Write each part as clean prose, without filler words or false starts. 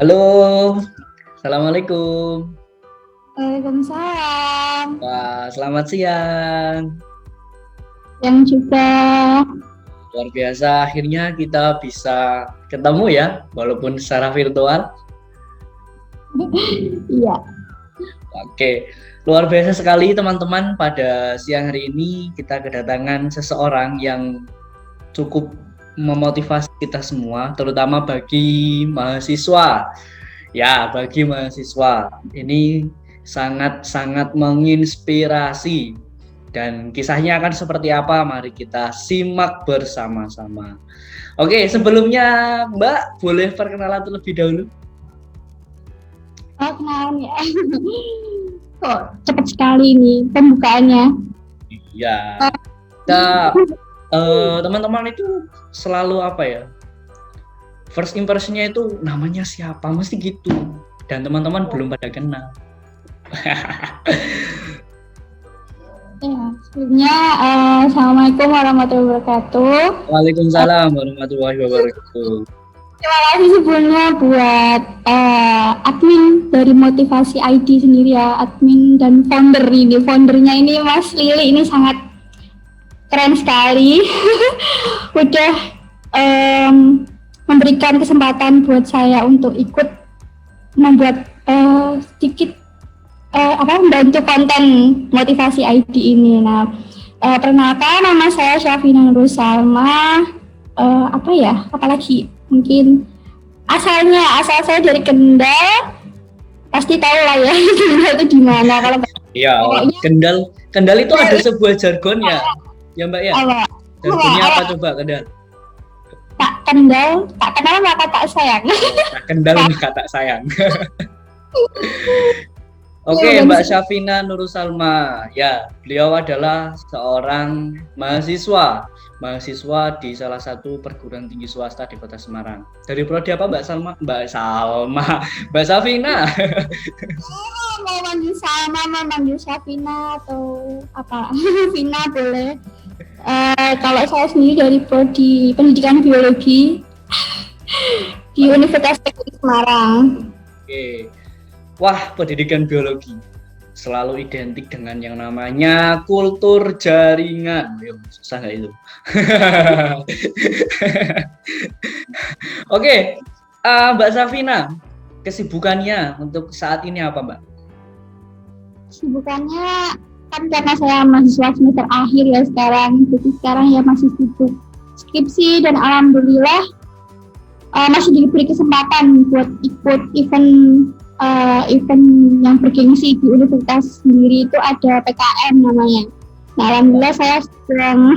Halo, assalamualaikum. Waalaikumsalam. Wah, selamat siang. Yang juga, Luar biasa, akhirnya kita bisa ketemu ya, walaupun secara virtual. iya, Oke, luar biasa sekali teman-teman. Pada siang hari ini kita kedatangan seseorang yang cukup memotivasi kita semua, terutama bagi mahasiswa. Ya, bagi mahasiswa ini sangat-sangat menginspirasi. Dan kisahnya akan seperti apa? Mari kita simak bersama-sama. Oke, sebelumnya Mbak boleh perkenalan terlebih dahulu? kenalan ya. Kok cepat sekali nih pembukaannya. Ya, Eh, kita teman-teman itu selalu apa ya? First impression-nya itu namanya siapa? Mesti gitu. Dan teman-teman belum pada kenal. Ya, sebelumnya, Assalamualaikum warahmatullahi wabarakatuh. Waalaikumsalam warahmatullahi wabarakatuh. Terima kasih sebelumnya buat admin dari Motivasi ID sendiri ya, admin dan founder ini. Foundernya ini Mas Lili ini sangat keren sekali. Udah memberikan kesempatan buat saya untuk ikut membuat sedikit membantu konten Motivasi ID ini. Nah, perkenalkan nama saya Syafina Nurul Salma. Apalagi mungkin asal saya dari Kendal, pasti tahu lah ya Kendal itu di mana. Kalau Iya, pokoknya Kendal itu ada sebuah jargonnya, ya Mbak ya. apa? Jargonnya apa coba Kendal? Tak Kendal, tak kenal maka tak sayang. Tak Kendal maka tak sayang. Oke, Iya, Mbak Syafina Nurul Salma. Ya, beliau adalah seorang mahasiswa di salah satu perguruan tinggi swasta di Kota Semarang. Dari prodi apa Mbak Salma? Mbak Syafina. mau manggil Salma, mau manggil Syafina atau apa? Vina boleh. Kalau saya sendiri dari prodi pendidikan biologi di Universitas Teknik Semarang. Oke. Wah, pendidikan biologi selalu identik dengan yang namanya kultur jaringan. Yo, susah nggak itu? Oke, Mbak Safina, kesibukannya untuk saat ini apa, Mbak? Kesibukannya kan karena saya mahasiswa semester akhir ya sekarang, jadi sekarang ya masih sibuk skripsi dan alhamdulillah masih diberi kesempatan buat ikut event yang bergengsi di universitas sendiri, itu ada PKM namanya. Nah, alhamdulillah saya sedang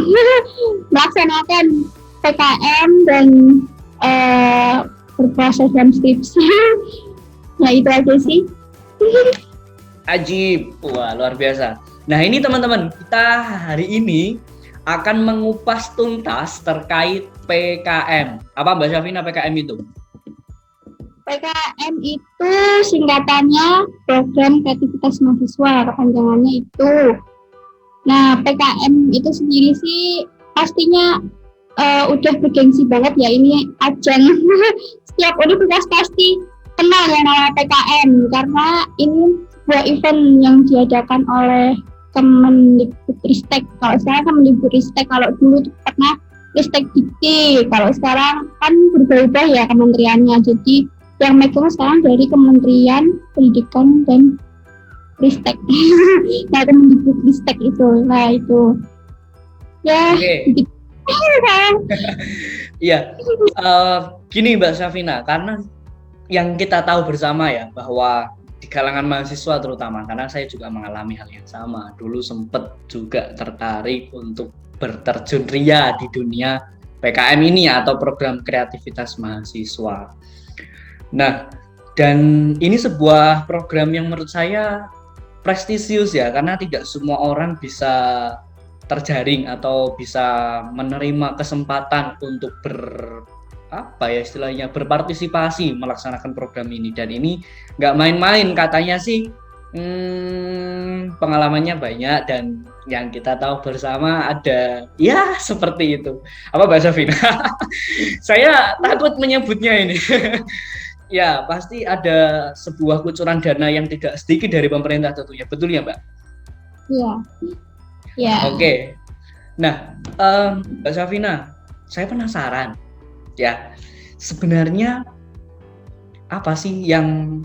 melaksanakan PKM dan berproses dalam skripsi. Nah, itu aja sih. Ajib, wah luar biasa. Nah ini teman-teman, kita hari ini akan mengupas tuntas terkait PKM. Apa Mbak Syafina PKM itu? PKM itu singkatannya Program Kreativitas Mahasiswa, kepanjangannya itu. Nah, PKM itu sendiri sih pastinya udah bergengsi banget ya, ini ajang setiap universitas pasti kenal yang namanya PKM karena ini sebuah event yang diadakan oleh Kemendikbudristek. Kalau sekarang Kemendikbudristek, kalau dulu tuh pernah Ristek Dikti, kalau sekarang kan berubah-ubah ya kementeriannya, jadi yang megang sekarang dari Kementerian Pendidikan dan Ristek. Nah, Kemendikbudristek itu, nah itu ya. Oke. Gitu. Iya, gini Mbak Syafina, karena yang kita tahu bersama ya bahwa di kalangan mahasiswa terutama, karena saya juga mengalami hal yang sama. Dulu sempat juga tertarik untuk berterjun ria di dunia PKM ini atau program kreativitas mahasiswa. Nah, dan ini sebuah program yang menurut saya prestisius ya, karena tidak semua orang bisa terjaring atau bisa menerima kesempatan untuk berpartisipasi melaksanakan program ini. Dan ini nggak main-main, katanya sih pengalamannya banyak, dan yang kita tahu bersama ada ya seperti itu. Apa Mbak Safina? Saya takut menyebutnya ini. Ya, pasti ada sebuah kucuran dana yang tidak sedikit dari pemerintah tentunya. Betul ya, Mbak? Iya, ya. Oke. Nah, Mbak Safina, saya penasaran ya. Sebenarnya apa sih yang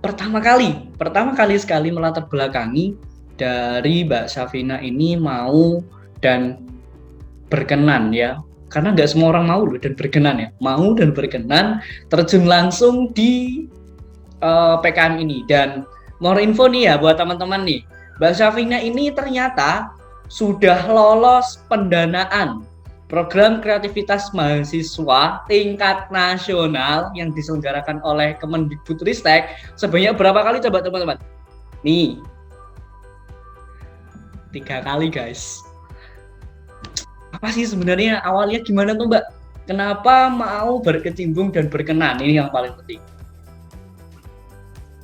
pertama kali sekali melatar belakangi dari Mbak Safina ini mau dan berkenan ya, karena nggak semua orang mau loh dan berkenan ya, mau dan berkenan terjun langsung di PKM ini. Dan more info nih ya buat teman-teman nih, Mbak Safina ini ternyata sudah lolos pendanaan program kreativitas mahasiswa tingkat nasional yang diselenggarakan oleh Kemendikbudristek sebanyak berapa kali coba teman-teman? Nih, 3 kali guys. Apa sih sebenarnya awalnya gimana tuh Mbak? Kenapa mau berkecimpung dan berkenan? Ini yang paling penting.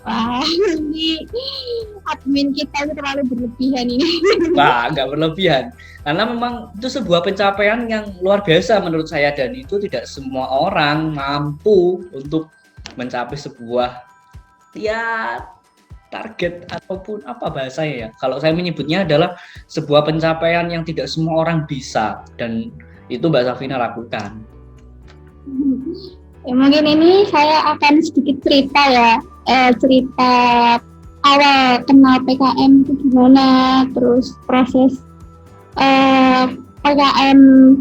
Wah, ini admin kita itu terlalu berlebihan ini. Wah, nggak berlebihan. Karena memang itu sebuah pencapaian yang luar biasa menurut saya, dan itu tidak semua orang mampu untuk mencapai sebuah ya target ataupun apa bahasanya ya. Kalau saya menyebutnya adalah sebuah pencapaian yang tidak semua orang bisa, dan itu Mbak Safina lakukan. Ya, mungkin ini saya akan sedikit cerita ya, cerita awal kenal PKM itu gimana, terus proses PKM,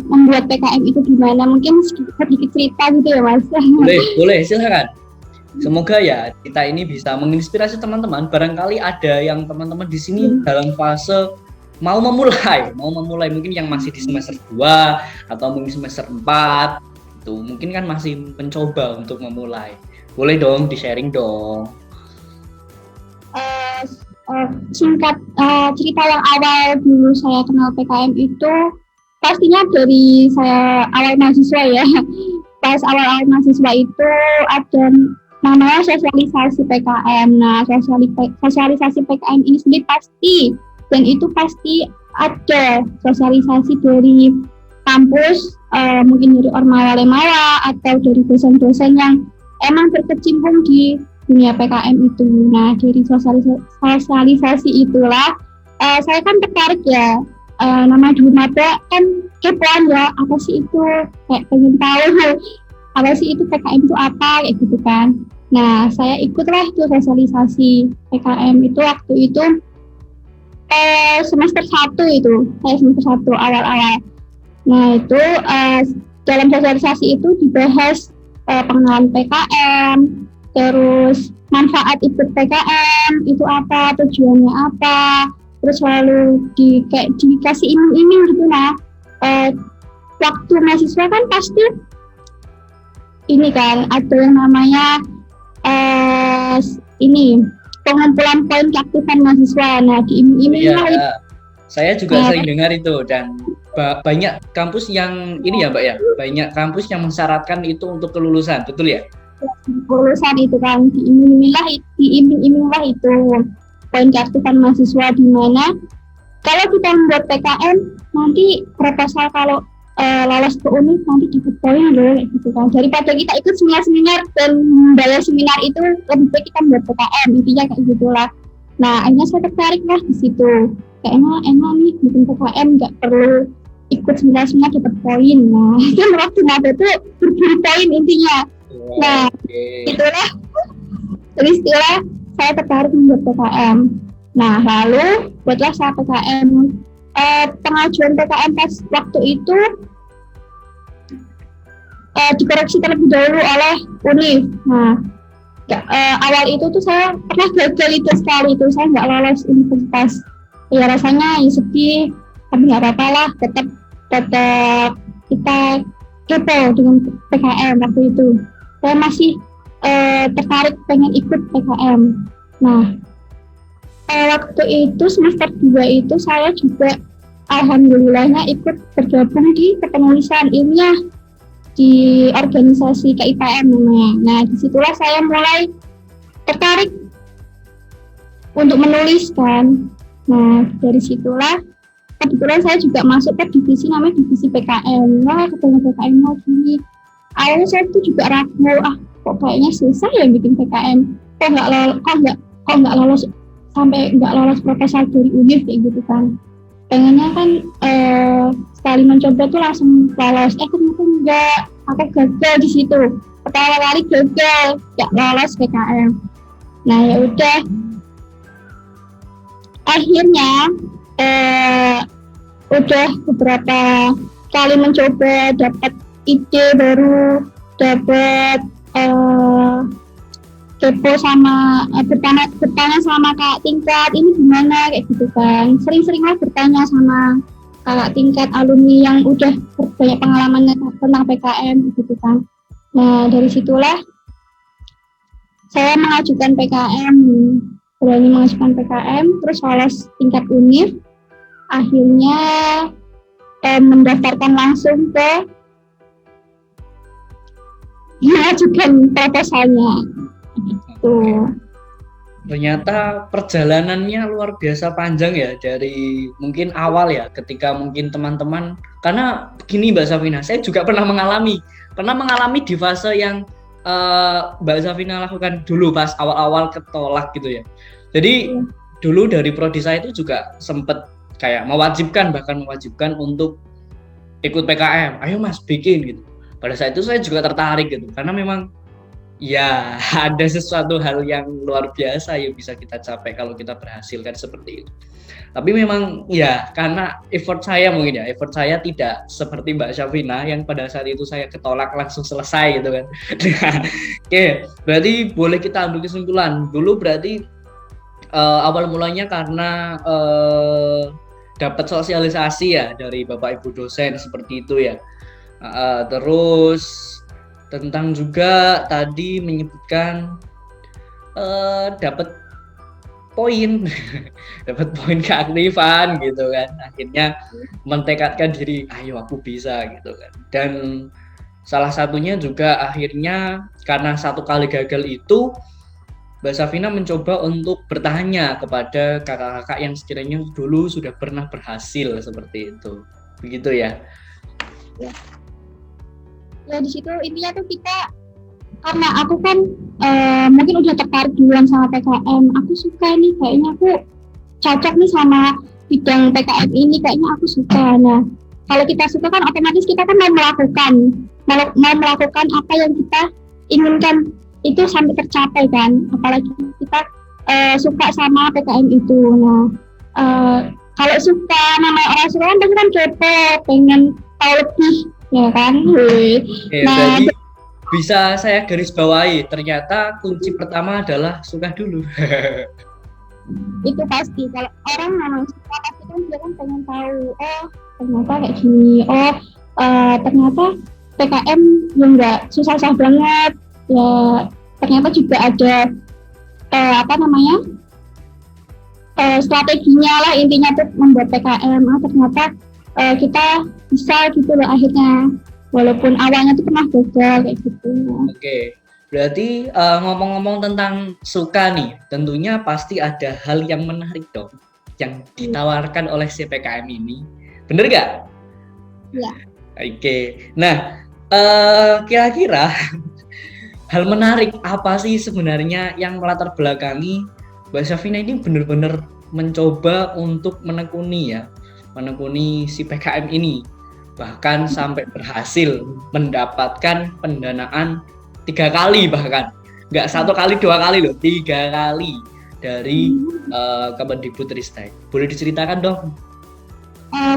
membuat PKM itu gimana, mungkin sedikit cerita gitu ya Mas. Boleh, silakan. Semoga ya kita ini bisa menginspirasi teman-teman. Barangkali ada yang teman-teman di sini dalam fase mau memulai mungkin yang masih di semester 2 atau mungkin semester 4 itu mungkin kan masih mencoba untuk memulai. Boleh dong di-sharing dong. Singkat cerita yang awal dulu saya kenal PKM itu pastinya dari saya awal mahasiswa ya. Pas awal mahasiswa itu ada namanya sosialisasi PKM. Nah, sosialisasi PKM ini sendiri pasti, dan itu pasti ada sosialisasi dari kampus, mungkin dari Ormawa Lemawa atau dari dosen-dosen yang emang berkecimpung di dunia PKM itu. Nah, dari sosialisasi itulah saya kan tertarik ya, nama dulu maba kan kepoan ya, apa sih itu, kayak pengen tahu apa sih itu PKM itu apa, kayak gitu kan. Nah, saya ikutlah itu sosialisasi PKM itu waktu itu semester 1 itu, saya semester 1 awal-awal. Nah, itu dalam sosialisasi itu dibahas pengenalan PKM, terus manfaat ikut PKM itu apa, tujuannya apa, terus selalu dikasih iming-iming gitu. Nah, waktu mahasiswa kan pasti ini kan ada yang namanya ini pengumpulan poin keaktifan mahasiswa. Nah, diiming-iming lah itu. Saya juga sering dengar itu, dan banyak kampus yang ini ya Mbak ya, banyak kampus yang mensyaratkan itu untuk kelulusan, betul ya? Kelulusan itu kan diiming-iming lah itu poin keaktifan mahasiswa, di mana kalau kita membuat PKM nanti proposal kalau lolos ke UNI nanti dapat poin loh, gitu kan. Daripada kita ikut seminar dan membayar seminar itu, lebih baik kita membuat PKM, intinya kayak gitulah. Nah, akhirnya saya tertarik lah di situ. Kayaknya enak nih bikin PKM, nggak perlu ikut seminar dapat poin. Nah, kan waktu maba itu berburu poin intinya. Nah, itulah istilah saya tertarik membuat PKM. Nah, lalu buatlah saya PKM. Pengajuan PKM pas waktu itu dikoreksi terlebih dahulu oleh UNIF. Nah, awal itu tuh saya pernah gagal itu sekali, itu saya nggak lolos universitas. Ya rasanya ya sedih, tapi nggak apa-apa lah, tetap kita kepo dengan PKM waktu itu. Saya masih tertarik pengen ikut PKM. Nah, waktu itu semester 2 itu saya juga alhamdulillahnya ikut bergabung di kepenulisan ilmiah di organisasi KIPM namanya. Nah, disitulah saya mulai tertarik untuk menulis kan. Nah, dari situlah kebetulan saya juga masuk ke divisi namanya divisi PKM. Wah, ketemu PKM lagi. Awalnya saya tuh juga ragu, kok kayaknya susah ya bikin PKM, kok nggak lolos sampai nggak lolos proposal dari UNIF kayak gitu kan. Pengennya kan sekali mencoba tuh langsung lolos, ternyata enggak, aku gagal di situ, pertama kali gagal nggak lolos PKM. Nah ya udah, akhirnya udah beberapa kali mencoba, dapat ide baru, dapat kepo sama bertanya sama kakak tingkat ini gimana kayak gitu kan. Sering-seringlah bertanya sama kakak tingkat alumni yang udah banyak pengalaman tentang PKM gitu kan. Nah dari situlah saya mengajukan PKM, berani mengajukan PKM, terus lolos tingkat UNIF, akhirnya mendaftarkan langsung ke mengajukan proposalnya. Gitu. Ternyata perjalanannya luar biasa panjang ya, dari mungkin awal ya, ketika mungkin teman-teman, karena begini Mbak Safina, saya juga pernah mengalami di fase yang Mbak Safina lakukan dulu pas awal-awal ketolak gitu ya. Jadi dulu dari prodi saya itu juga sempat kayak bahkan mewajibkan untuk ikut PKM, ayo mas bikin gitu. Pada saat itu saya juga tertarik gitu, karena memang ya ada sesuatu hal yang luar biasa yang bisa kita capai kalau kita berhasil kan, seperti itu. Tapi memang ya karena effort saya tidak seperti Mbak Syafina yang pada saat itu saya ketolak langsung selesai gitu kan. Oke, berarti boleh kita ambil kesimpulan dulu, berarti awal mulanya karena dapat sosialisasi ya dari Bapak Ibu dosen seperti itu ya. Terus tentang juga tadi menyebutkan dapat poin keaktifan gitu kan, akhirnya mentekadkan diri, ayo aku bisa gitu kan. Dan salah satunya juga akhirnya karena satu kali gagal itu Mbak Safina mencoba untuk bertanya kepada kakak-kakak yang sekiranya dulu sudah pernah berhasil seperti itu, begitu ya? Ya di situ intinya tuh kita, karena aku kan mungkin udah tertarik duluan sama PKM, aku suka nih, kayaknya aku cocok nih sama bidang PKM ini, kayaknya aku suka. Nah kalau kita suka kan otomatis kita kan mau melakukan apa yang kita inginkan itu sampai tercapai kan, apalagi kita suka sama PKM itu. Nah kalau suka, namanya orang suka kan pasti kan kepo, pengen tahu lebih ya kan. Nah jadi bisa saya garis bawahi, ternyata kunci pertama adalah suka dulu. Itu pasti, kalau orang memang suka pasti kan dia kan pengen tahu, ternyata kayak gini, ternyata PKM yang nggak susah-susah banget ya, ternyata juga ada strateginya lah intinya tuh membuat PKM. Ternyata kita bisa gitu loh akhirnya, walaupun awalnya tuh pernah gagal kayak gitu. Oke, berarti ngomong-ngomong tentang suka nih, tentunya pasti ada hal yang menarik dong yang ditawarkan oleh CPKM ini, bener gak? Iya. Oke, nah kira-kira hal menarik apa sih sebenarnya yang melatar belakangi Mbak Syafina ini benar-benar mencoba untuk menekuni si PKM ini, bahkan sampai berhasil mendapatkan pendanaan 3 kali, bahkan nggak 1 kali 2 kali loh, 3 kali dari Kemendikbudristek. Boleh diceritakan dong?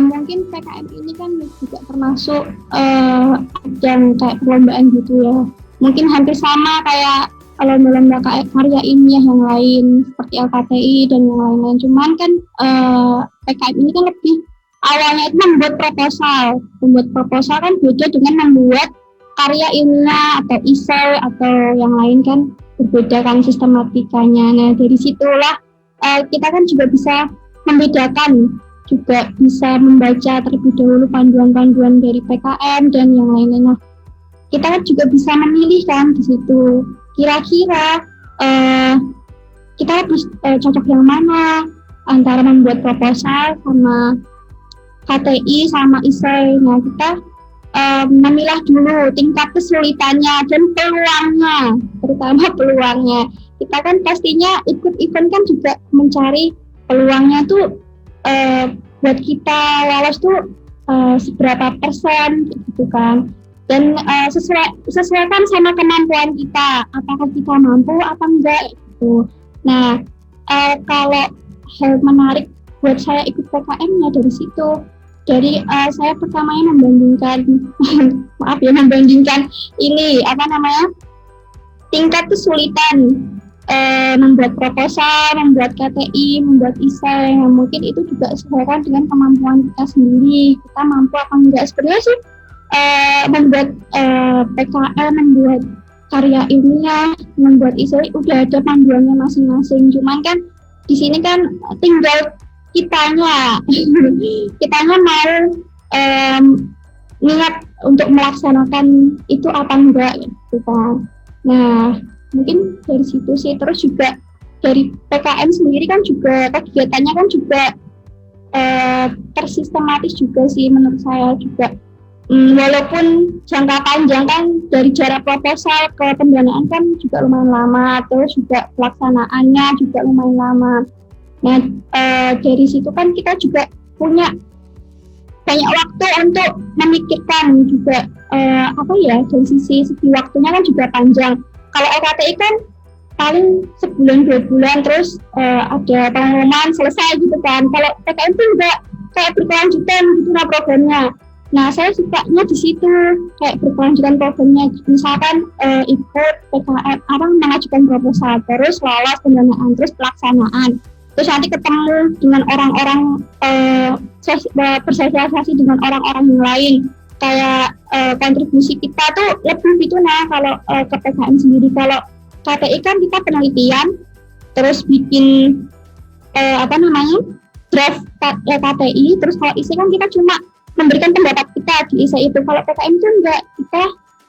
Mungkin PKM ini kan juga termasuk yang kayak perlombaan gitu ya, mungkin hampir sama kayak lomba-lomba karya ilmiah yang lain seperti LKTI dan yang lain-lain. Cuman kan PKM ini kan lebih awalnya itu membuat proposal kan beda dengan membuat karya ilmiah atau esai atau yang lain kan, berbeda kan sistematikanya. Nah dari situlah kita kan juga bisa membedakan, juga bisa membaca terlebih dahulu panduan-panduan dari PKM dan yang lainnya. Nah, kita kan juga bisa memilih kan di situ, kira-kira kita lebih cocok yang mana antara membuat proposal sama KTI sama esai. Nah kita memilah dulu tingkat kesulitannya dan peluangnya, terutama peluangnya. Kita kan pastinya ikut event kan juga mencari peluangnya tuh buat kita lolos tuh seberapa persen gitu kan. Dan sesuaikan sama kemampuan kita, apakah kita mampu apa enggak gitu. Nah, kalau hal menarik buat saya ikut PKM ya dari situ. Jadi saya pertamanya membandingkan membandingkan ini apa namanya tingkat kesulitan membuat proposal, membuat KTI, membuat esai, yang mungkin itu juga sesuaikan dengan kemampuan kita sendiri. Kita mampu apa enggak. Sebenarnya sih membuat PKM, membuat karya ilmiah, membuat esai udah ada panduannya masing-masing. Cuman kan di sini kan tinggal kitanya mau niat untuk melaksanakan itu apa enggak gitu kan. Nah, mungkin dari situ sih. Terus juga dari PKM sendiri kan juga kegiatannya kan juga tersistematis juga sih menurut saya juga. Walaupun jangka panjang kan dari jarak proposal ke pendanaan kan juga lumayan lama, terus juga pelaksanaannya juga lumayan lama. Nah, dari situ kan kita juga punya banyak waktu untuk memikirkan juga dari segi waktunya kan juga panjang. Kalau LKTI kan paling sebulan 2 bulan terus ada pengumuman selesai gitu kan. Kalau PKM itu enggak kayak berkelanjutan gitu lah programnya. Nah, saya sukanya di situ kayak berkelanjutan programnya. Misalkan ikut PKM mengajukan proposal, terus lolos pendanaan, terus pelaksanaan. Terus nanti ketemu dengan orang-orang bersosialisasi dengan orang-orang yang lain, kayak kontribusi kita tuh lebih gitu. Nah, kalau ke PKM sendiri, kalau KTI kan kita penelitian terus bikin draft KTI, terus kalau isi kan kita cuma memberikan pendapat kita di isi itu. Kalau PKM itu enggak, kita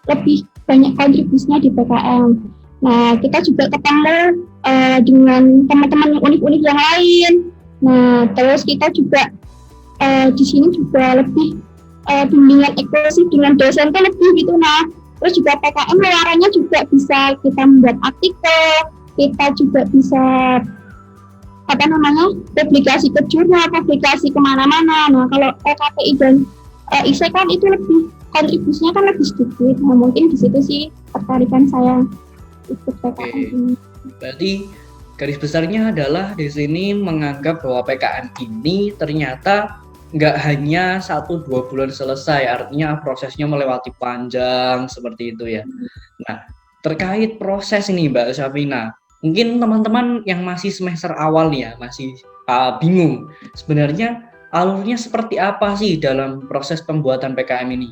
lebih banyak kontribusinya di PKM. Nah, kita juga ketemu dengan teman-teman unik-unik yang lain. Nah, terus kita juga di sini juga lebih bimbingan eksklusif dengan dosen tuh lebih gitu. Nah, terus juga PKM larannya juga bisa kita membuat artikel, kita juga bisa publikasi ke jurnal, publikasi kemana-mana. Nah, kalau KTI dan ISE kan itu lebih kontribusinya kan lebih sedikit. Nah, mungkin di situ sih tertarikan saya ikut PKM ini. Berarti garis besarnya adalah di sini menganggap bahwa PKM ini ternyata nggak hanya 1-2 bulan selesai, artinya prosesnya melewati panjang seperti itu ya. Nah, terkait proses ini Mbak Syafina, mungkin teman-teman yang masih semester awal nih ya, masih bingung sebenarnya alurnya seperti apa sih dalam proses pembuatan PKM ini?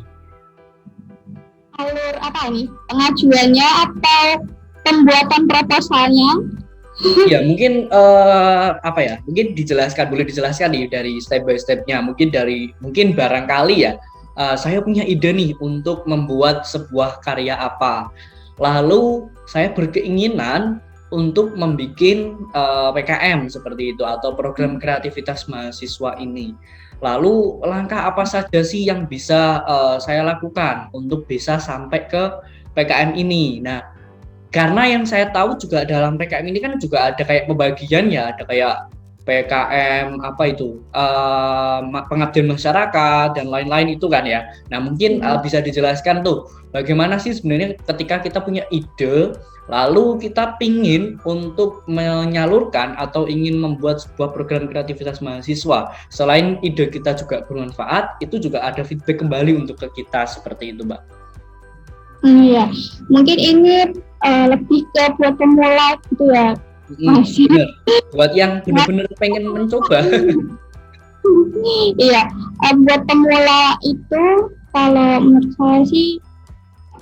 Alur apa ini? Pengajuannya atau pembuatan proposalnya? Ya mungkin mungkin boleh dijelaskan nih dari step by stepnya. Mungkin barangkali ya saya punya ide nih untuk membuat sebuah karya apa. Lalu saya berkeinginan untuk membuat PKM seperti itu atau program kreativitas mahasiswa ini. Lalu langkah apa saja sih yang bisa saya lakukan untuk bisa sampai ke PKM ini? Nah, karena yang saya tahu juga dalam PKM ini kan juga ada kayak pembagian ya, ada kayak PKM pengabdian masyarakat dan lain-lain itu kan ya. Nah mungkin bisa dijelaskan tuh bagaimana sih sebenarnya ketika kita punya ide, lalu kita pingin untuk menyalurkan atau ingin membuat sebuah program kreativitas mahasiswa. Selain ide kita juga bermanfaat, itu juga ada feedback kembali untuk ke kita seperti itu, Mbak. Ya, mungkin ini lebih ke buat pemula gitu ya. Bener. Buat yang benar-benar pengen mencoba. Iya, buat pemula itu kalau menurut saya sih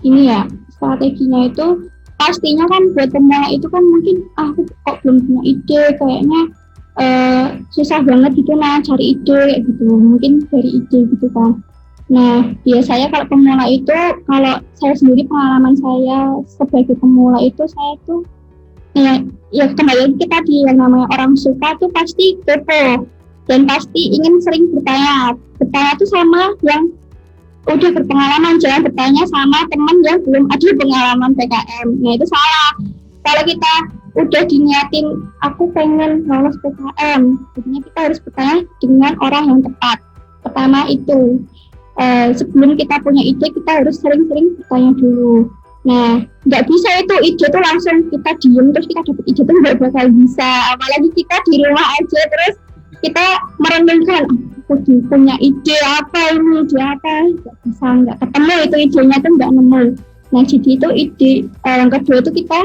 ini ya, strateginya itu pastinya kan buat pemula itu kan mungkin aku kok belum punya ide, kayaknya susah banget gitu cari ide kayak gitu, mungkin dari ide gitu kan. Nah, biasanya kalau pemula itu, kalau saya sendiri pengalaman saya sebagai pemula itu, saya tuh ya kembali kita di yang namanya orang suka tuh pasti kepo dan pasti ingin sering bertanya tuh sama yang udah berpengalaman, jangan bertanya sama teman yang belum ada pengalaman PKM. Nah itu salah. Kalau kita udah diniatin aku pengen lolos PKM, jadinya kita harus bertanya dengan orang yang tepat. Pertama itu sebelum kita punya ide, kita harus sering-sering bertanya dulu. Nah, nggak bisa itu ide tuh langsung kita diem terus kita dapat ide tuh nggak bakal bisa. Apalagi kita di rumah aja terus kita merenungkan aku punya ide apa ini, ide apa, nggak bisa, nggak ketemu itu idenya tuh nggak nemu. Nah, jadi itu ide yang kedua itu kita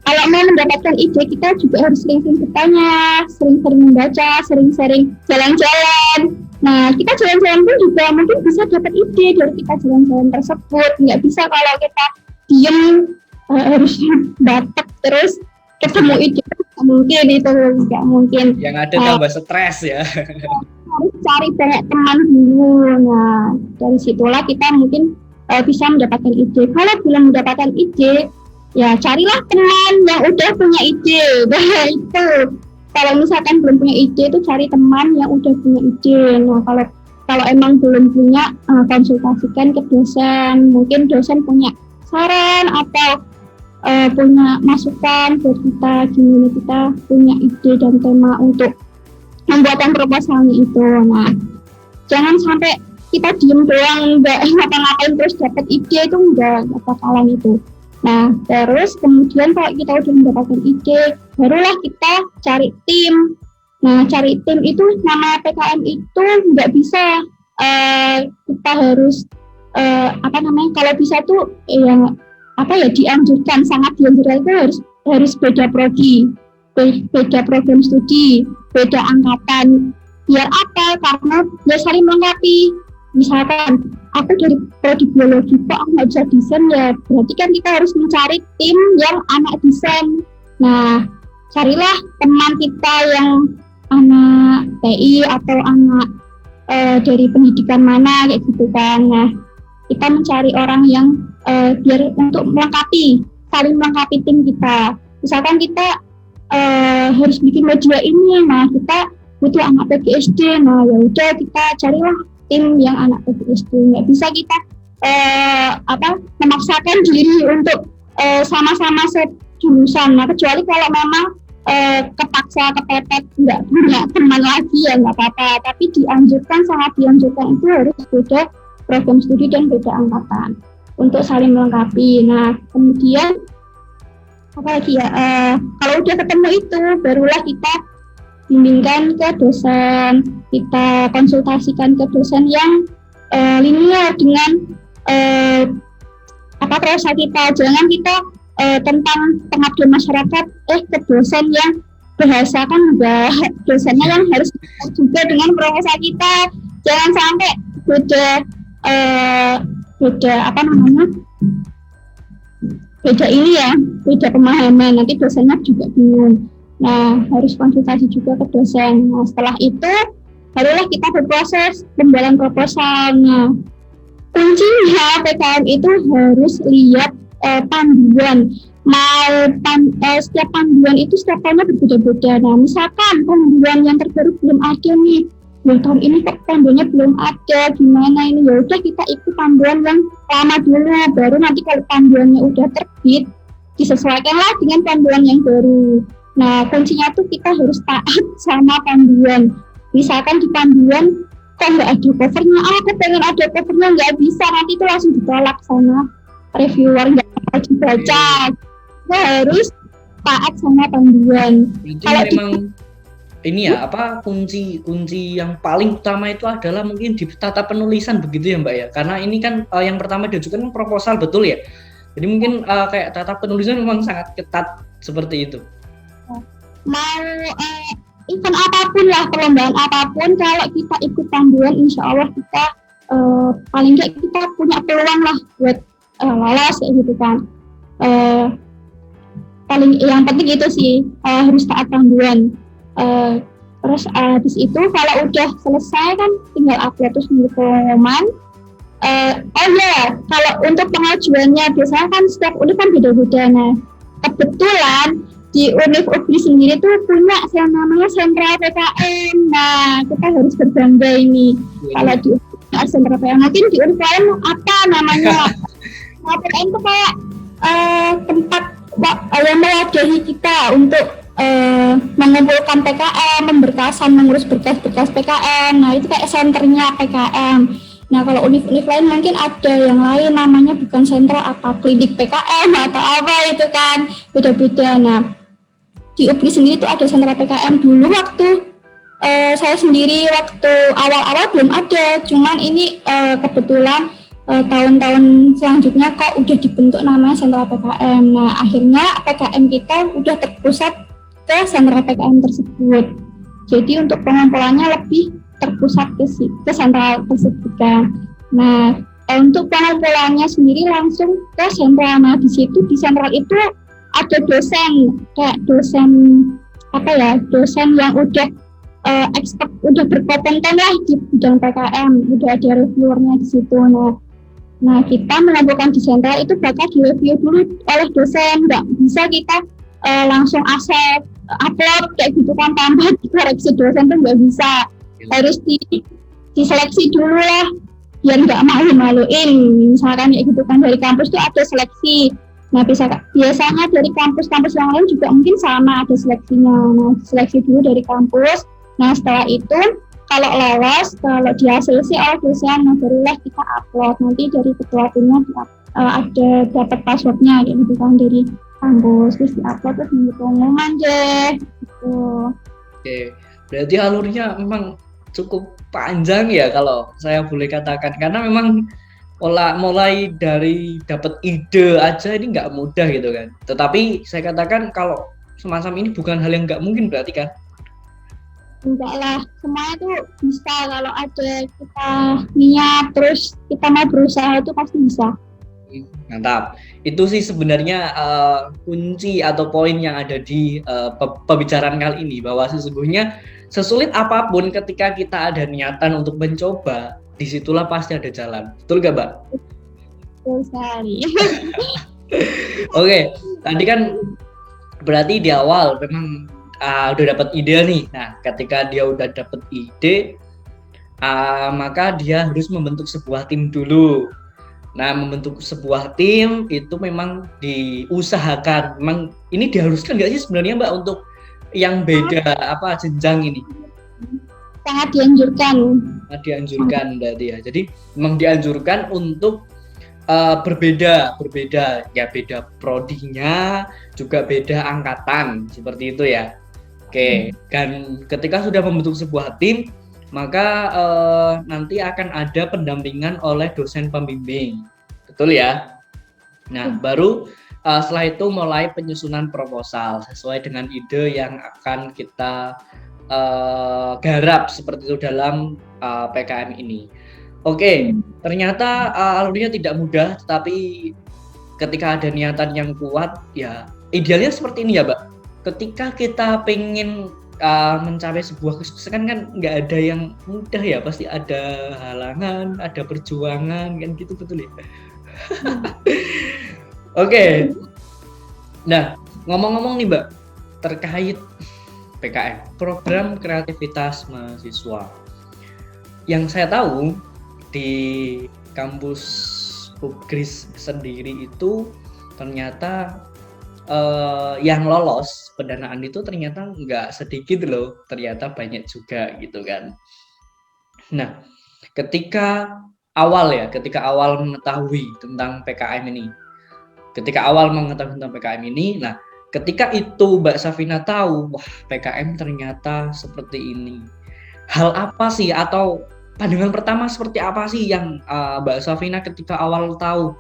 kalau mau mendapatkan ide kita juga harus sering-sering bertanya, sering-sering membaca, sering-sering jalan-jalan. Nah, kita jalan-jalan pun juga mungkin bisa dapat ide dari kita jalan-jalan tersebut. Nggak bisa kalau kita diem harus dapat terus ketemu ide, nggak mungkin itu, nggak mungkin. Yang ada tambah stres ya. Harus cari banyak teman dulu. Nah, dari situlah kita mungkin bisa mendapatkan ide. Kalau belum mendapatkan ide, ya carilah teman yang udah punya ide. Nah itu kalau misalkan belum punya ide itu cari teman yang udah punya ide. Nah kalau emang belum punya konsultasikan ke dosen. Mungkin dosen punya saran atau punya masukan buat kita gimana kita punya ide dan tema untuk pembuatan proposalnya itu. Nah jangan sampai kita diem doang nggak ngapa-ngapain terus dapat ide, itu nggak bakalan itu. Nah, terus kemudian kalau kita udah mendapatkan ide, barulah kita cari tim. Nah, cari tim itu nama PKM itu nggak bisa kita harus kalau bisa tuh dianjurkan, sangat dianjurkan itu harus beda prodi, beda program studi, beda angkatan. Biar apa? Karena ya saling melengkapi. Misalkan aku dari prodi biologi kok aku nggak bisa desain, ya berarti kan kita harus mencari tim yang anak desain. Nah, carilah teman kita yang anak TI atau anak dari pendidikan mana kayak gitu kan. Nah, kita mencari orang yang biar untuk melengkapi, saling melengkapi tim kita. Misalkan kita harus bikin media ini, nah kita butuh anak PGSD, nah ya udah kita carilah tim yang anak PGSD. Nggak bisa kita memaksakan diri untuk sama-sama sejurusan. Nah, kecuali kalau memang kepaksa kepepet nggak punya teman lagi ya nggak apa-apa. Tapi sangat dianjurkan itu harus beda program studi dan beda angkatan untuk saling melengkapi. Nah, kemudian apalagi ya, kalau udah ketemu itu barulah kita bimbingkan ke dosen, kita konsultasikan ke dosen yang linear dengan proposal kita. Jangan kita tentang pengabdian masyarakat ke dosen yang bahasa kan udah dosennya yang harus juga dengan proposal kita. Jangan sampai beda beda pemahaman, nanti dosennya juga bingung. Nah, harus konsultasi juga ke dosen. Nah, setelah itu barulah kita berproses pembuatan proposalnya. Kuncinya PKM itu harus lihat panduan. Setiap panduan itu setiap tahunnya berbeda-beda. Nah, misalkan panduan yang terbaru belum ada nih, tahun ini kok panduannya belum ada, gimana ini? Ya udah kita ikut panduan yang lama dulu, baru nanti kalau panduannya udah terbit, disesuaikanlah dengan panduan yang baru. Nah, kuncinya tuh kita harus taat sama panduan. Misalkan di panduan kok nggak ada covernya, aku pengen ada covernya, nggak bisa, nanti itu langsung ditolak sama reviewer, nggak bisa dibaca. Kita harus taat sama panduan. Kalau memang ini ya kunci yang paling utama itu adalah mungkin di tata penulisan begitu ya Mbak ya, karena ini kan yang pertama diajukan proposal, betul ya. Jadi mungkin kayak tata penulisan memang sangat ketat seperti itu. Mau event apapun lah, perlombaan apapun, kalau kita ikut panduan, insya Allah kita paling nggak kita punya peluang lah buat lolos kayak gitu kan. Paling yang penting itu sih harus taat panduan. Terus habis itu kalau udah selesai kan tinggal upload terus nunggu pengumuman. Kalau untuk pengajuannya biasanya kan setiap univ kan beda-beda. Nah, kebetulan di Univ UGRI sendiri tuh punya yang namanya sentra PKM. Nah, kita harus berbangga ini. Kalau di sentra PKM. Mungkin di Univ lain apa namanya? Nah, PKM itu kayak tempat yang mewadahi kita untuk mengumpulkan PKM, memberkasan, mengurus berkas-berkas PKM. Nah, itu kayak senternya PKM. Nah, kalau univ-univ lain mungkin ada yang lain namanya bukan sentra apa klinik PKM atau apa itu kan beda-beda. Nah, di UPGI sendiri itu ada sentra PKM dulu waktu saya sendiri waktu awal-awal belum ada, cuman ini kebetulan tahun-tahun selanjutnya kok udah dibentuk namanya sentra PKM. Nah, akhirnya PKM kita udah terpusat ke sentra PKM tersebut. Jadi untuk pengumpulannya lebih terpusat ke sentra tersebut kan. Nah, untuk pengumpulannya sendiri langsung ke sentra. Nah, di situ di sentral itu ada dosen, kayak dosen apa ya, dosen yang udah expert, udah berkompeten lah di bidang PKM, udah ada reviewernya di situ. Nah, kita mengumpulkan di sentral itu bakal direview dulu oleh dosen, nggak bisa kita langsung upload kayak gitu kan tanpa dikoreksi dosen tuh nggak bisa. Harus diseleksi dulu lah biar nggak malu-maluin, misalkan kayak gitu kan. Dari kampus tuh ada seleksi. Nah, biasanya dari kampus-kampus yang lain juga mungkin sama ada seleksinya. Nah, seleksi dulu dari kampus. Nah, setelah itu kalau lolos, kalau di ACC oleh dosen, nah barulah kita upload. Nanti dari ketua timnya ada dapat passwordnya kayak gitu kan dari kampus, terus diupload terus menunggu pengumuman deh gitu. Oke, berarti alurnya memang cukup panjang ya kalau saya boleh katakan, karena memang mulai dari dapat ide aja ini nggak mudah gitu kan. Tetapi saya katakan kalau semacam ini bukan hal yang nggak mungkin berarti kan? Enggak lah, semuanya tuh bisa kalau ada kita niat terus kita mau berusaha itu pasti bisa. Mantap. Itu sih sebenarnya kunci atau poin yang ada di pembicaraan kali ini, bahwa sesungguhnya sesulit apapun ketika kita ada niatan untuk mencoba, disitulah pasti ada jalan. Betul gak, Mbak? Betul sekali. Oke, tadi kan berarti di awal memang udah dapat ide nih. Nah, ketika dia udah dapat ide, maka dia harus membentuk sebuah tim dulu. Nah, membentuk sebuah tim itu memang diusahakan. Memang ini diharuskan nggak sih sebenarnya, Mbak, untuk yang beda jenjang ini? Sangat dianjurkan. Sangat dianjurkan berarti ya. Jadi memang dianjurkan untuk berbeda ya, beda prodinya, juga beda angkatan seperti itu ya. Oke, dan ketika sudah membentuk sebuah tim, maka nanti akan ada pendampingan oleh dosen pembimbing, betul ya? Nah, baru setelah itu mulai penyusunan proposal sesuai dengan ide yang akan kita garap seperti itu dalam PKM ini. Oke, ternyata alurnya tidak mudah, tetapi ketika ada niatan yang kuat, ya idealnya seperti ini ya, Mbak. Ketika kita pengen mencapai sebuah kesuksesan kan nggak ada yang mudah ya, pasti ada halangan, ada perjuangan kan gitu, betul ya? Oke. Nah, ngomong-ngomong nih, Mbak, terkait PKM, program kreativitas mahasiswa. Yang saya tahu di kampus UPGRI sendiri itu ternyata yang lolos pendanaan itu ternyata nggak sedikit loh, ternyata banyak juga gitu kan. Nah, ketika awal mengetahui tentang PKM ini, nah ketika itu Mbak Safina tahu, wah PKM ternyata seperti ini. Hal apa sih atau pandangan pertama seperti apa sih yang Mbak Safina ketika awal tahu,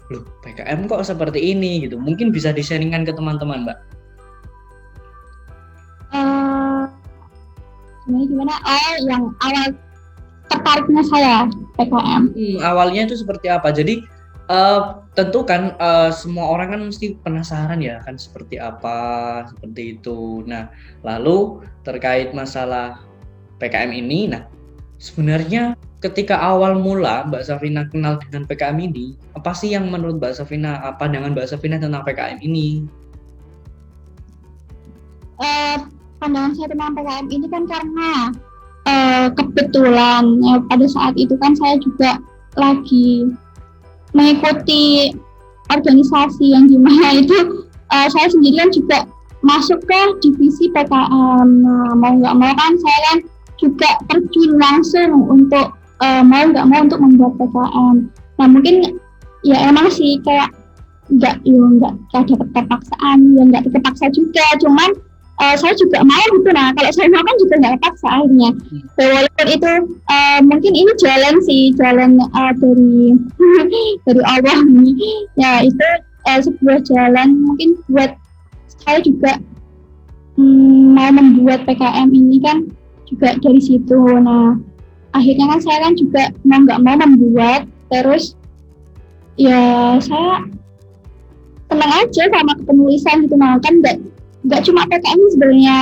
loh PKM kok seperti ini gitu? Mungkin bisa di-sharingkan ke teman-teman, Mbak. Gimana? Yang awal tertariknya saya PKM. Awalnya itu seperti apa? Jadi tentu kan semua orang kan mesti penasaran ya kan seperti apa, seperti itu. Nah, lalu terkait masalah PKM ini, nah sebenarnya ketika awal mula Mbak Safina kenal dengan PKM ini, apa sih yang menurut Mbak Safina, pandangan Mbak Safina tentang PKM ini? Pandangan saya tentang PKM ini kan karena kebetulan ya, pada saat itu kan saya juga lagi mengikuti organisasi yang dimana itu saya sendiri kan juga masuk ke divisi PKM. Nah, mau nggak mau kan saya kan juga terjun langsung untuk mau nggak mau untuk membuat PKM. Nah mungkin ya emang sih kayak nggak ada keterpaksaan, ya nggak terpaksa juga, cuman saya juga mau gitu. Nah kalau saya mau kan juga nggak terpaksa akhirnya. Walaupun itu mungkin ini jalan dari dari Allah nih. Ya itu sebuah jalan mungkin buat saya juga mau membuat PKM ini kan juga dari situ. Nah akhirnya kan saya kan juga mau nggak mau membuat, terus ya saya tenang aja sama kepenulisan gitu. Nah kan nggak cuma PKM sebenarnya,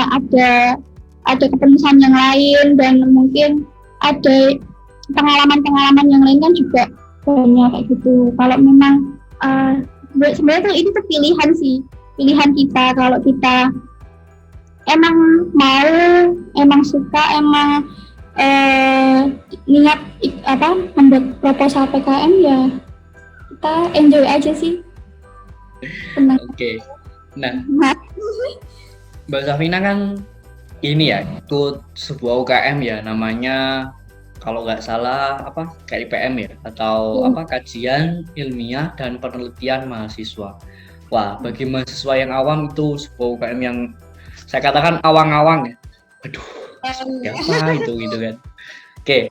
ada kepenulisan yang lain dan mungkin ada pengalaman yang lain kan juga banyak kayak gitu. Kalau memang sebenarnya tuh ini tuh pilihan kita. Kalau kita emang mau, emang suka, emang niat membuat proposal PKM, ya kita enjoy aja sih. Oke. Nah, Mbak Safina kan ini ya ikut sebuah UKM ya, namanya kalau nggak salah KIPM ya, atau kajian ilmiah dan penelitian mahasiswa. Wah, bagi mahasiswa yang awam itu sebuah UKM yang saya katakan awang-awang ya. Aduh, apa itu gitu kan. Oke.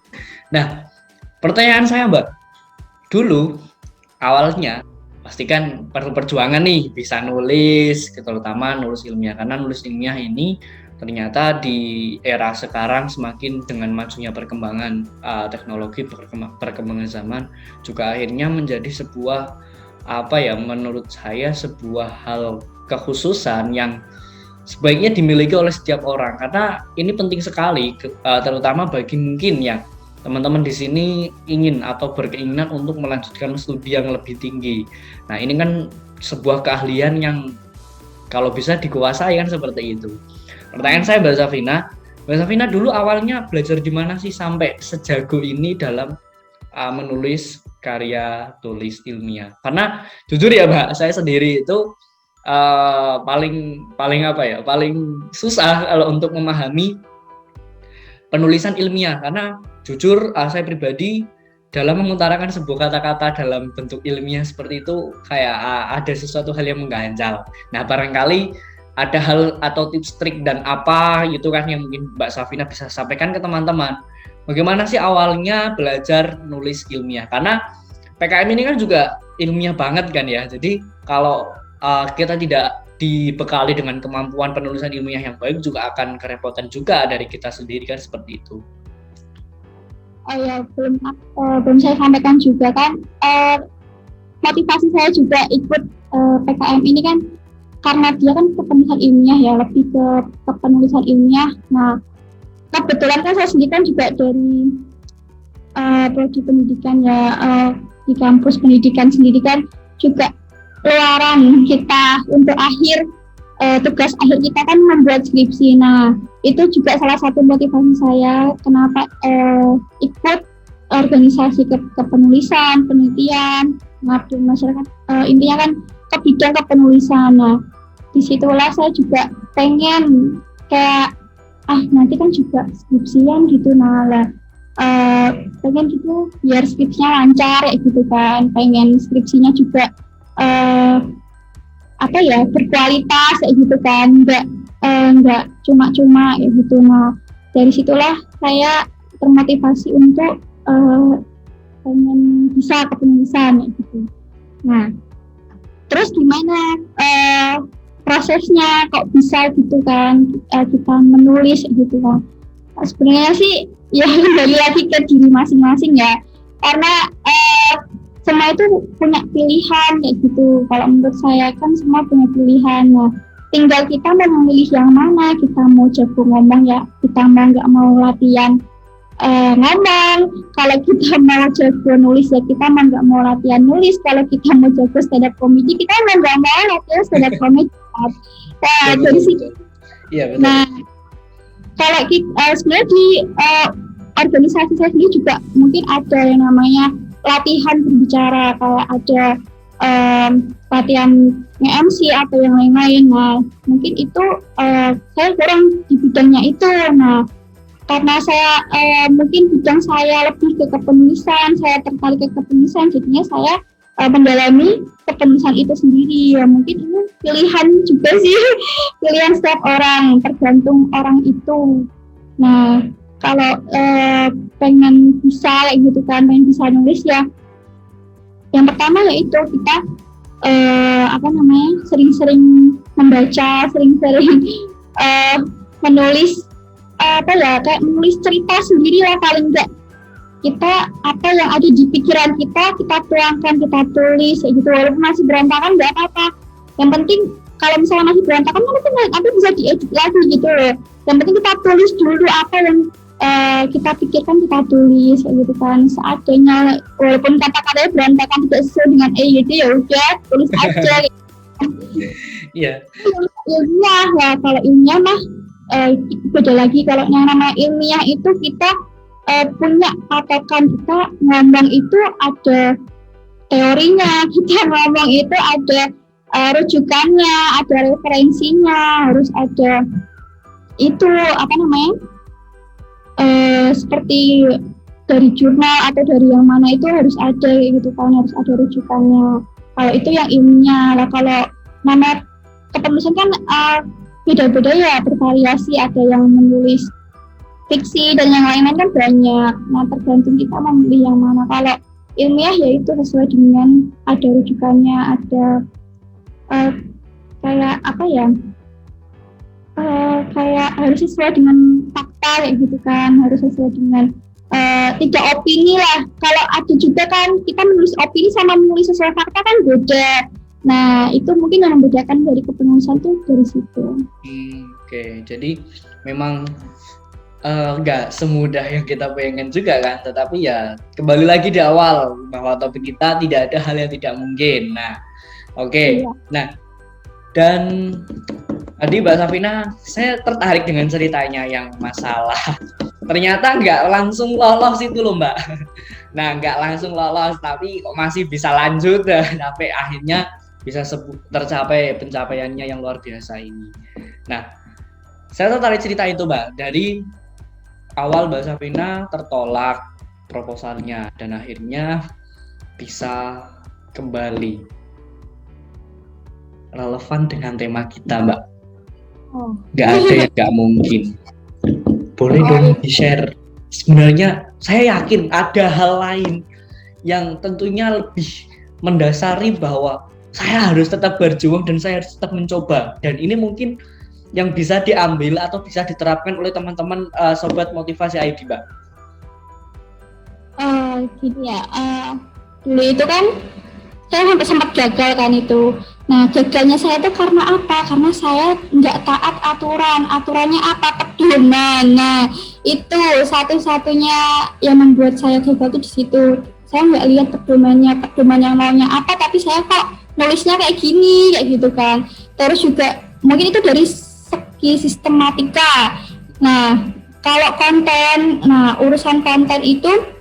Nah, pertanyaan saya Mbak, dulu awalnya pasti kan perlu perjuangan nih bisa nulis, terutama nulis ilmiah, karena nulis ilmiah ini ternyata di era sekarang semakin dengan majunya perkembangan teknologi, perkembangan zaman juga akhirnya menjadi sebuah menurut saya sebuah hal kekhususan yang sebaiknya dimiliki oleh setiap orang, karena ini penting sekali terutama bagi mungkin yang teman-teman di sini ingin atau berkeinginan untuk melanjutkan studi yang lebih tinggi. Nah, ini kan sebuah keahlian yang kalau bisa dikuasai kan seperti itu. Pertanyaan saya Mbak Safina dulu awalnya belajar di mana sih sampai sejago ini dalam menulis karya tulis ilmiah? Karena jujur ya Mbak, saya sendiri itu paling susah kalau untuk memahami penulisan ilmiah, karena jujur saya pribadi dalam mengutarakan sebuah kata-kata dalam bentuk ilmiah seperti itu kayak ada sesuatu hal yang mengganjal. Nah barangkali ada hal atau tips trik dan apa gitu kan yang mungkin Mbak Safina bisa sampaikan ke teman-teman. Bagaimana sih awalnya belajar nulis ilmiah? Karena PKM ini kan juga ilmiah banget kan ya. Jadi kalau kita tidak dibekali dengan kemampuan penulisan ilmiah yang baik juga akan kerepotan juga dari kita sendiri kan seperti itu. Oh ya, belum saya sampaikan juga kan motivasi saya juga ikut PKM ini kan karena dia kan penulisan ilmiah ya, lebih ke penulisan ilmiah. Nah kebetulan kan saya sendiri kan juga dari prodi pendidikan ya, di kampus pendidikan sendiri kan juga luaran kita untuk tugas akhir kita kan membuat skripsi. Nah itu juga salah satu motivasi saya kenapa ikut organisasi kepenulisan, penelitian, mengabdi masyarakat, intinya kan ke bidang kepenulisan. Nah disitulah saya juga pengen kayak nanti kan juga skripsian gitu, pengen gitu biar skripsinya lancar ya gitu kan, pengen skripsinya juga berkualitas kayak gitu kan, nggak cuma-cuma ya gitu. Nah dari situlah saya termotivasi untuk pengen bisa kepenulisan ya gitu. Nah terus gimana prosesnya kok bisa gitu kan kita menulis gitu kan? Nah, sebenarnya sih ya kembali lagi ke diri masing-masing ya, karena semua itu punya pilihan kayak gitu. Kalau menurut saya kan semua punya pilihan. Nah, tinggal kita mau memilih yang mana. Kita mau jago ngomong ya, kita nggak mau latihan ngomong. Kalau kita mau jago nulis ya kita nggak mau latihan nulis. Kalau kita mau jago stand up comedy, kita nggak mau latihan stand up comedy. Nah, dari situ. Iya, betul. Nah, kalau sebenarnya di organisasi saya sendiri juga mungkin ada yang namanya latihan berbicara, kayak ada latihan nge-MC atau yang lain-lain. Nah, mungkin itu saya kurang di bidangnya itu. Nah, karena saya mungkin bidang saya lebih ke kepenulisan, saya tertarik ke kepenulisan, jadinya saya mendalami kepenulisan itu sendiri. Ya, mungkin ini pilihan juga sih, pilihan setiap orang, tergantung orang itu. Nah, kalau pengen bisa kayak gitu kan, pengen bisa nulis ya, yang pertama yaitu kita sering-sering membaca, sering-sering menulis kayak menulis cerita sendiri lah, paling enggak kita apa yang ada di pikiran kita tuangkan, kita tulis kayak gitu, walaupun masih berantakan nggak apa-apa. Yang penting kalau misalnya masih berantakan nanti bisa diedit lagi gitu loh. Yang penting kita tulis dulu apa yang kita pikirkan, kita tulis kayak gitu kan, seadanya, walaupun kata-katanya berantakan tidak sesuai dengan gitu, ya udah tulis aja. Iya. Ilmiah ya, kalau ilmiah mah beda lagi. Kalau yang namanya ilmiah itu kita punya patokan, kita ngomong itu ada teorinya, kita ngomong itu ada rujukannya, ada referensinya, harus ada itu seperti dari jurnal atau dari yang mana itu harus ada gitu kan, harus ada rujukannya. Kalau itu yang ilmiah lah. Kalau nama kepenulisan kan beda-beda ya, bervariasi, ada yang menulis fiksi dan yang lain-lain kan banyak. Nah, tergantung kita memilih yang mana. Kalau ilmiah ya itu sesuai dengan ada rujukannya, ada kayak harus sesuai dengan fakta kayak gitu kan, harus sesuai dengan tidak opini lah. Kalau ada juga kan kita menulis opini sama menulis sesuai fakta kan beda. Nah, itu mungkin yang membedakan dari kepenulisan tuh dari situ. Oke. Jadi memang nggak semudah yang kita pengen juga kan, tetapi ya kembali lagi di awal bahwa topik kita tidak ada hal yang tidak mungkin. Nah, oke. Iya. Nah, dan tadi Mbak Safina, saya tertarik dengan ceritanya yang masalah ternyata nggak langsung lolos itu loh Mbak. Nah, nggak langsung lolos, tapi kok masih bisa lanjut sampai akhirnya bisa tercapai pencapaiannya yang luar biasa ini. Nah, saya tertarik cerita itu Mbak, dari awal Mbak Safina tertolak proposalnya dan akhirnya bisa kembali relevan dengan tema kita Mbak. Nggak ada yang nggak mungkin. Boleh dong di-share. Sebenarnya saya yakin ada hal lain yang tentunya lebih mendasari bahwa saya harus tetap berjuang dan saya harus tetap mencoba. Dan ini mungkin yang bisa diambil atau bisa diterapkan oleh teman-teman Sobat Motivasi ID, Mbak. Gini ya, dulu itu kan saya sampai sempat gagal kan itu. Nah, gagalnya saya itu karena apa? Karena saya nggak taat aturan. Aturannya apa? Pedoman. Nah, itu satu-satunya yang membuat saya gagal itu di situ. Saya nggak lihat pedoman yang maunya apa, tapi saya kok nulisnya kayak gini, kayak gitu kan. Terus juga mungkin itu dari segi sistematika. Nah, kalau konten, urusan konten itu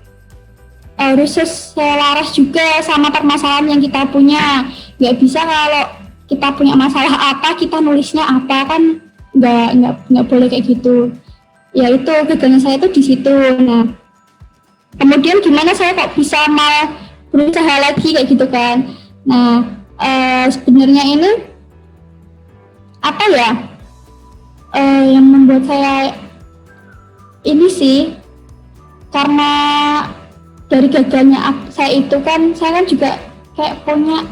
harus selaras juga sama permasalahan yang kita punya. Nggak bisa kalau kita punya masalah apa, kita nulisnya apa, kan nggak boleh kayak gitu. Ya itu gagalnya saya itu di situ. Nah, kemudian gimana saya kok bisa mau berusaha lagi kayak gitu kan. Nah, sebenarnya ini apa ya yang membuat saya ini sih, karena dari gagalnya saya itu kan, saya kan juga kayak punya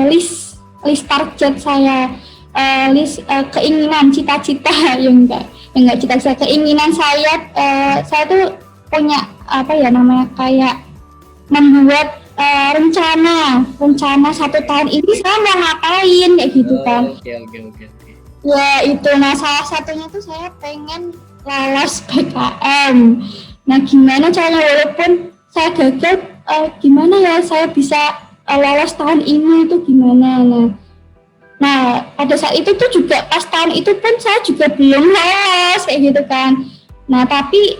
list target saya, list keinginan, cita-cita yang enggak cita-cita, keinginan saya tuh punya kayak membuat rencana 1 tahun ini saya mau ngapain kayak gitu kan. Oke. Ya itu, salah satunya tuh saya pengen lolos PKM. Nah, gimana caranya walaupun saya gagal, gimana ya saya bisa lolos tahun ini itu gimana? Nah, Nah, pada saat itu tuh juga pas tahun itu pun saya juga belum lolos kayak gitu kan. Nah, tapi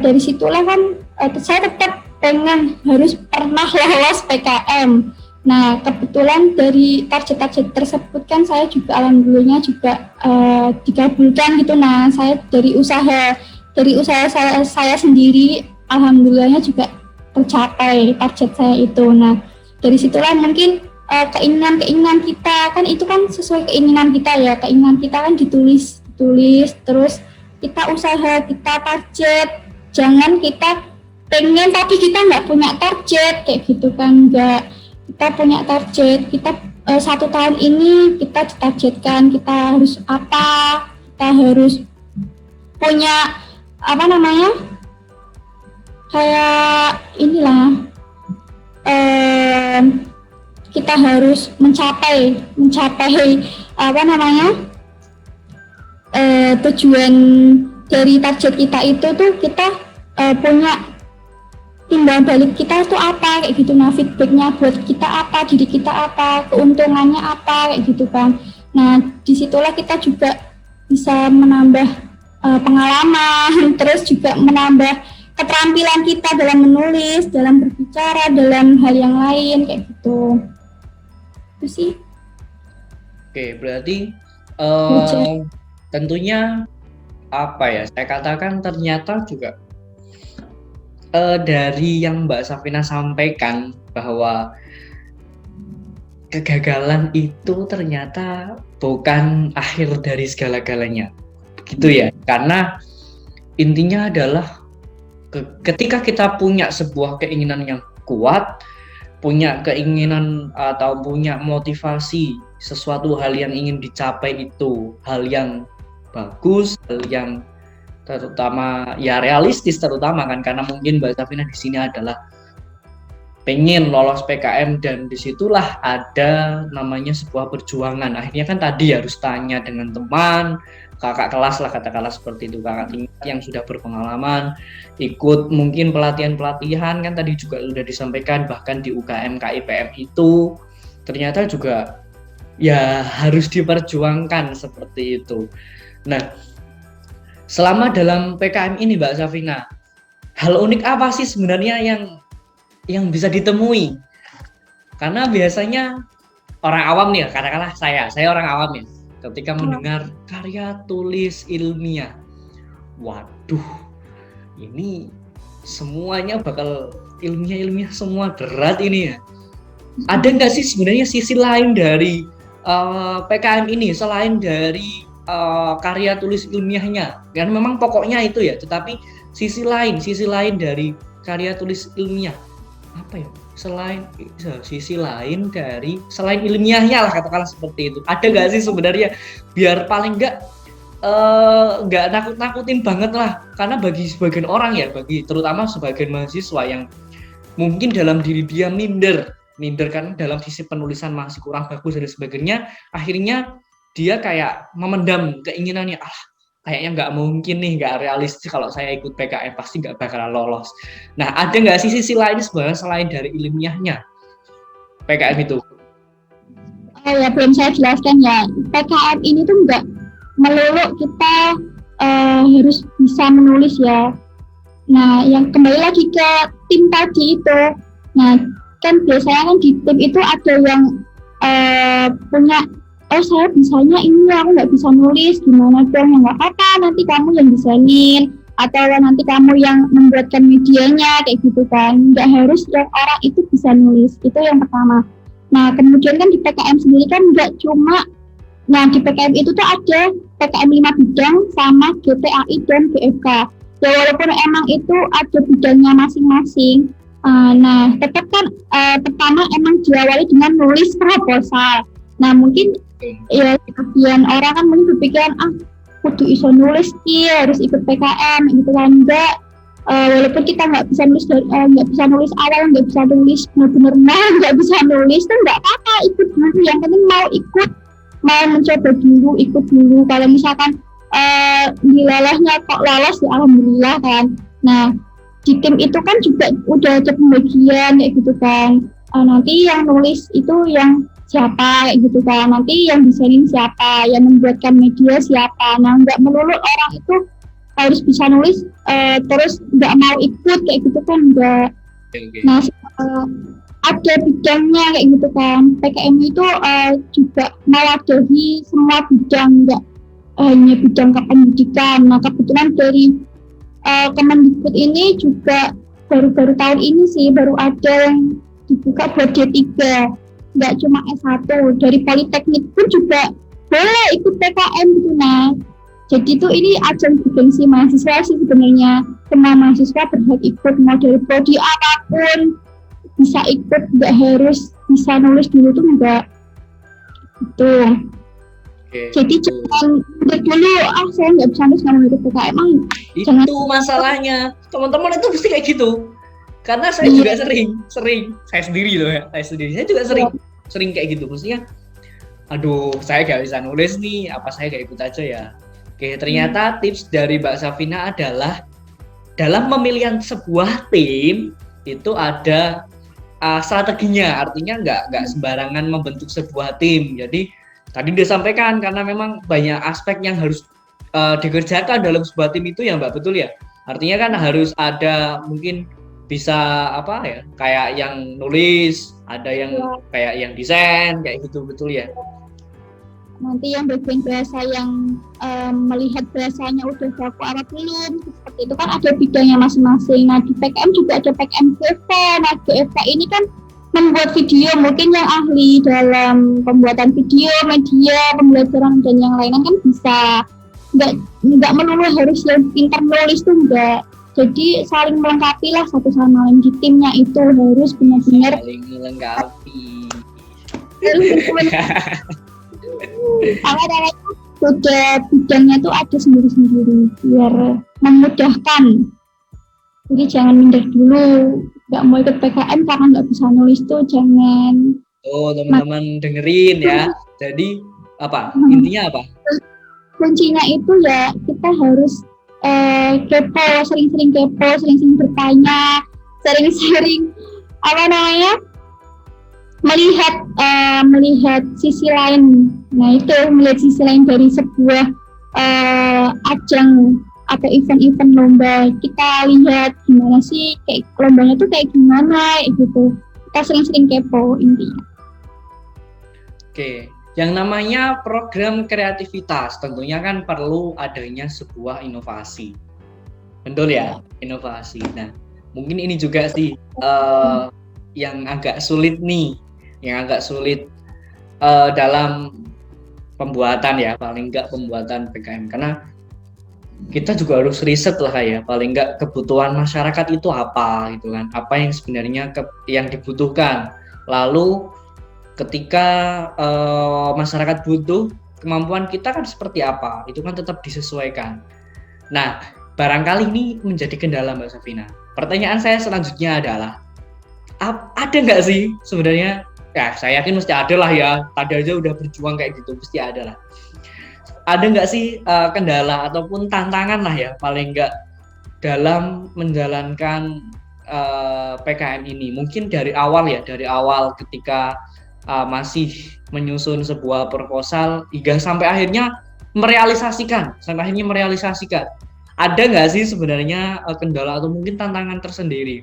dari situlah kan saya tetap pengen harus pernah lolos PKM. Nah, kebetulan dari target-target tersebut kan saya juga alhamdulillahnya juga dikabulkan gitu. Nah, saya dari usaha saya sendiri alhamdulillahnya juga tercapai target saya itu. Nah, dari situlah mungkin keinginan kita kan itu kan sesuai keinginan kita ya, keinginan kita kan ditulis terus kita usaha, kita target, jangan kita pengen tapi kita nggak punya target kayak gitu kan. Nggak, kita punya target, kita 1 tahun ini kita ditargetkan kita harus apa, kita harus punya apa namanya, kayak inilah, kita harus mencapai apa namanya, tujuan dari target kita itu tuh kita punya timbal balik kita tuh apa kayak gitu. Nah, feedbacknya buat kita apa, diri kita apa, keuntungannya apa kayak gitu kan. Nah, disitulah kita juga bisa menambah pengalaman, terus juga menambah keterampilan kita dalam menulis, dalam berbicara, dalam hal yang lain kayak gitu. Itu sih. Oke, berarti tentunya apa ya, saya katakan ternyata juga dari yang Mbak Safina sampaikan bahwa kegagalan itu ternyata bukan akhir dari segala-galanya, gitu ya. Karena intinya adalah ketika kita punya sebuah keinginan yang kuat, punya keinginan atau punya motivasi sesuatu hal yang ingin dicapai itu hal yang bagus, hal yang terutama ya realistis terutama kan, karena mungkin Mbak Safina di sini adalah pengen lolos PKM dan disitulah ada namanya sebuah perjuangan. Akhirnya kan tadi harus tanya dengan teman, kakak kelas lah katakanlah seperti itu, kakak tingkat yang sudah berpengalaman, ikut mungkin pelatihan-pelatihan kan tadi juga sudah disampaikan, bahkan di UKM KIPM itu ternyata juga ya harus diperjuangkan seperti itu. Nah, selama dalam PKM ini Mbak Safina, hal unik apa sih sebenarnya yang bisa ditemui? Karena biasanya orang awam nih, katakanlah saya orang awam ya, ketika mendengar karya tulis ilmiah, waduh, ini semuanya bakal ilmiah semua, berat ini ya. Ada nggak sih sebenarnya sisi lain dari PKM ini selain dari karya tulis ilmiahnya? Kan memang pokoknya itu ya, tetapi sisi lain dari karya tulis ilmiah apa ya? Sisi lain dari selain ilmiahnya lah katakanlah seperti itu. Ada nggak sih sebenarnya, biar paling nggak nakut-nakutin banget lah, karena bagi sebagian orang ya, terutama sebagian mahasiswa yang mungkin dalam diri dia minder karena dalam sisi penulisan masih kurang bagus dan sebagainya, akhirnya dia kayak memendam keinginannya, kayaknya nggak mungkin nih, nggak realistis kalau saya ikut PKM, pasti nggak bakalan lolos. Nah, ada nggak sih sisi lain sebenarnya selain dari ilmiahnya PKM itu? Ya belum saya jelaskan ya, PKM ini tuh nggak melulu kita harus bisa menulis ya. Nah, yang kembali lagi ke tim tadi itu, nah kan biasanya kan di tim itu ada yang punya, saya bisanya ini, aku nggak bisa nulis, gimana dong? Ya nggak apa-apa, nanti kamu yang desainin atau nanti kamu yang membuatkan medianya kayak gitu kan. Nggak harus yang orang itu bisa nulis, itu yang pertama. Nah, kemudian kan di PKM sendiri kan nggak cuma, nah di PKM itu tuh ada PKM 5 bidang sama GTAI dan GFK. Ya walaupun emang itu ada bidangnya masing-masing, nah tetap kan pertama emang diawali dengan nulis proposal. Nah mungkin ya sebagian orang kan mungkin berpikiran kudu iso nulis harus ikut PKM gitu kan. Enggak, walaupun kita nggak bisa nulis nggak bisa nulis awal, nggak bisa nulis benar-benar nggak bisa nulis tuh nggak apa-apa, ikut dulu. Yang penting mau mencoba dulu, ikut dulu. Kalau misalkan dilolosnya kok lolos ya alhamdulillah kan. Nah di tim itu kan juga udah ada pembagian kayak gitu kan. Nanti yang nulis itu yang siapa kayak gitu kan, nanti yang desainin siapa, yang membuatkan media siapa. Nah nggak melulu orang itu harus bisa nulis terus nggak mau ikut kayak gitu kan, enggak. Oke. Nah ada bidangnya kayak gitu kan. PKM itu juga mewadahi semua bidang, nggak hanya bidang kependidikan. Nah kebetulan dari Kemendikbud ini juga baru-baru tahun ini sih baru ada yang dibuka buat D3, nggak cuma S1. Dari Politeknik pun juga boleh ikut PKM gitu. Nah jadi tuh ini ajang bergengsi mahasiswa sih sebenarnya. Semua mahasiswa berhak ikut, mau dari prodi apapun bisa ikut, nggak harus bisa nulis dulu tuh enggak gitu. Jadi jangan dulu saya nggak bisa nulis, nggak mau ikut PKM. Itu masalahnya teman-teman itu pasti kayak gitu, karena saya juga sering saya sendiri loh ya, saya juga sering kayak gitu, maksudnya aduh saya nggak bisa nulis nih, apa saya nggak ikut aja ya. Oke, ternyata tips dari Mbak Safina adalah dalam pemilihan sebuah tim itu ada strateginya, artinya nggak sembarangan membentuk sebuah tim. Jadi tadi udah sampaikan, karena memang banyak aspek yang harus dikerjakan dalam sebuah tim itu ya Mbak, betul ya? Artinya kan harus ada mungkin bisa apa ya, kayak yang nulis, ada yang kayak yang desain kayak gitu, betul ya? Nanti yang bagian bahasa yang melihat bahasanya udah baku apa belum, seperti itu kan ada bidangnya masing-masing. Nah di PKM juga ada PKM GV. Nah GV ini kan membuat video, mungkin yang ahli dalam pembuatan video, media, pembelajaran dan yang lainnya kan bisa. Nggak melulu harus yang pintar nulis tuh enggak. Jadi saling melengkapi lah satu sama lain di timnya, itu harus benar-benar saling melengkapi. Awalnya udah bidangnya tuh ada sendiri-sendiri biar memudahkan. Jadi jangan minder dulu, nggak mau ikut PKM karena nggak bisa nulis tuh jangan. Oh teman-teman dengerin ya. Jadi apa intinya apa? Kuncinya itu ya kita harus kepo, sering-sering kepo, sering-sering bertanya, sering-sering melihat sisi lain. Nah itu melihat sisi lain dari sebuah ajang atau event-event lomba. Kita lihat gimana sih kayak lombanya tuh kayak gimana gitu. Kita sering-sering kepo intinya. Oke, yang namanya program kreativitas tentunya kan perlu adanya sebuah inovasi. Betul ya, inovasi. Nah, mungkin ini juga sih yang agak sulit nih, dalam pembuatan ya, paling enggak pembuatan PKM, karena kita juga harus riset lah ya, paling enggak kebutuhan masyarakat itu apa gitu kan, apa yang sebenarnya yang dibutuhkan. Lalu ketika masyarakat butuh, kemampuan kita kan seperti apa, itu kan tetap disesuaikan. Nah, barangkali ini menjadi kendala Mbak Safina. Pertanyaan saya selanjutnya adalah, ada nggak sih sebenarnya, ya saya yakin mesti ada lah ya, tadi aja udah berjuang kayak gitu, pasti ada lah. Ada nggak sih kendala ataupun tantangan lah ya, paling nggak dalam menjalankan PKM ini? Mungkin dari awal ketika masih menyusun sebuah proposal hingga sampai akhirnya merealisasikan. Ada nggak sih sebenarnya kendala atau mungkin tantangan tersendiri?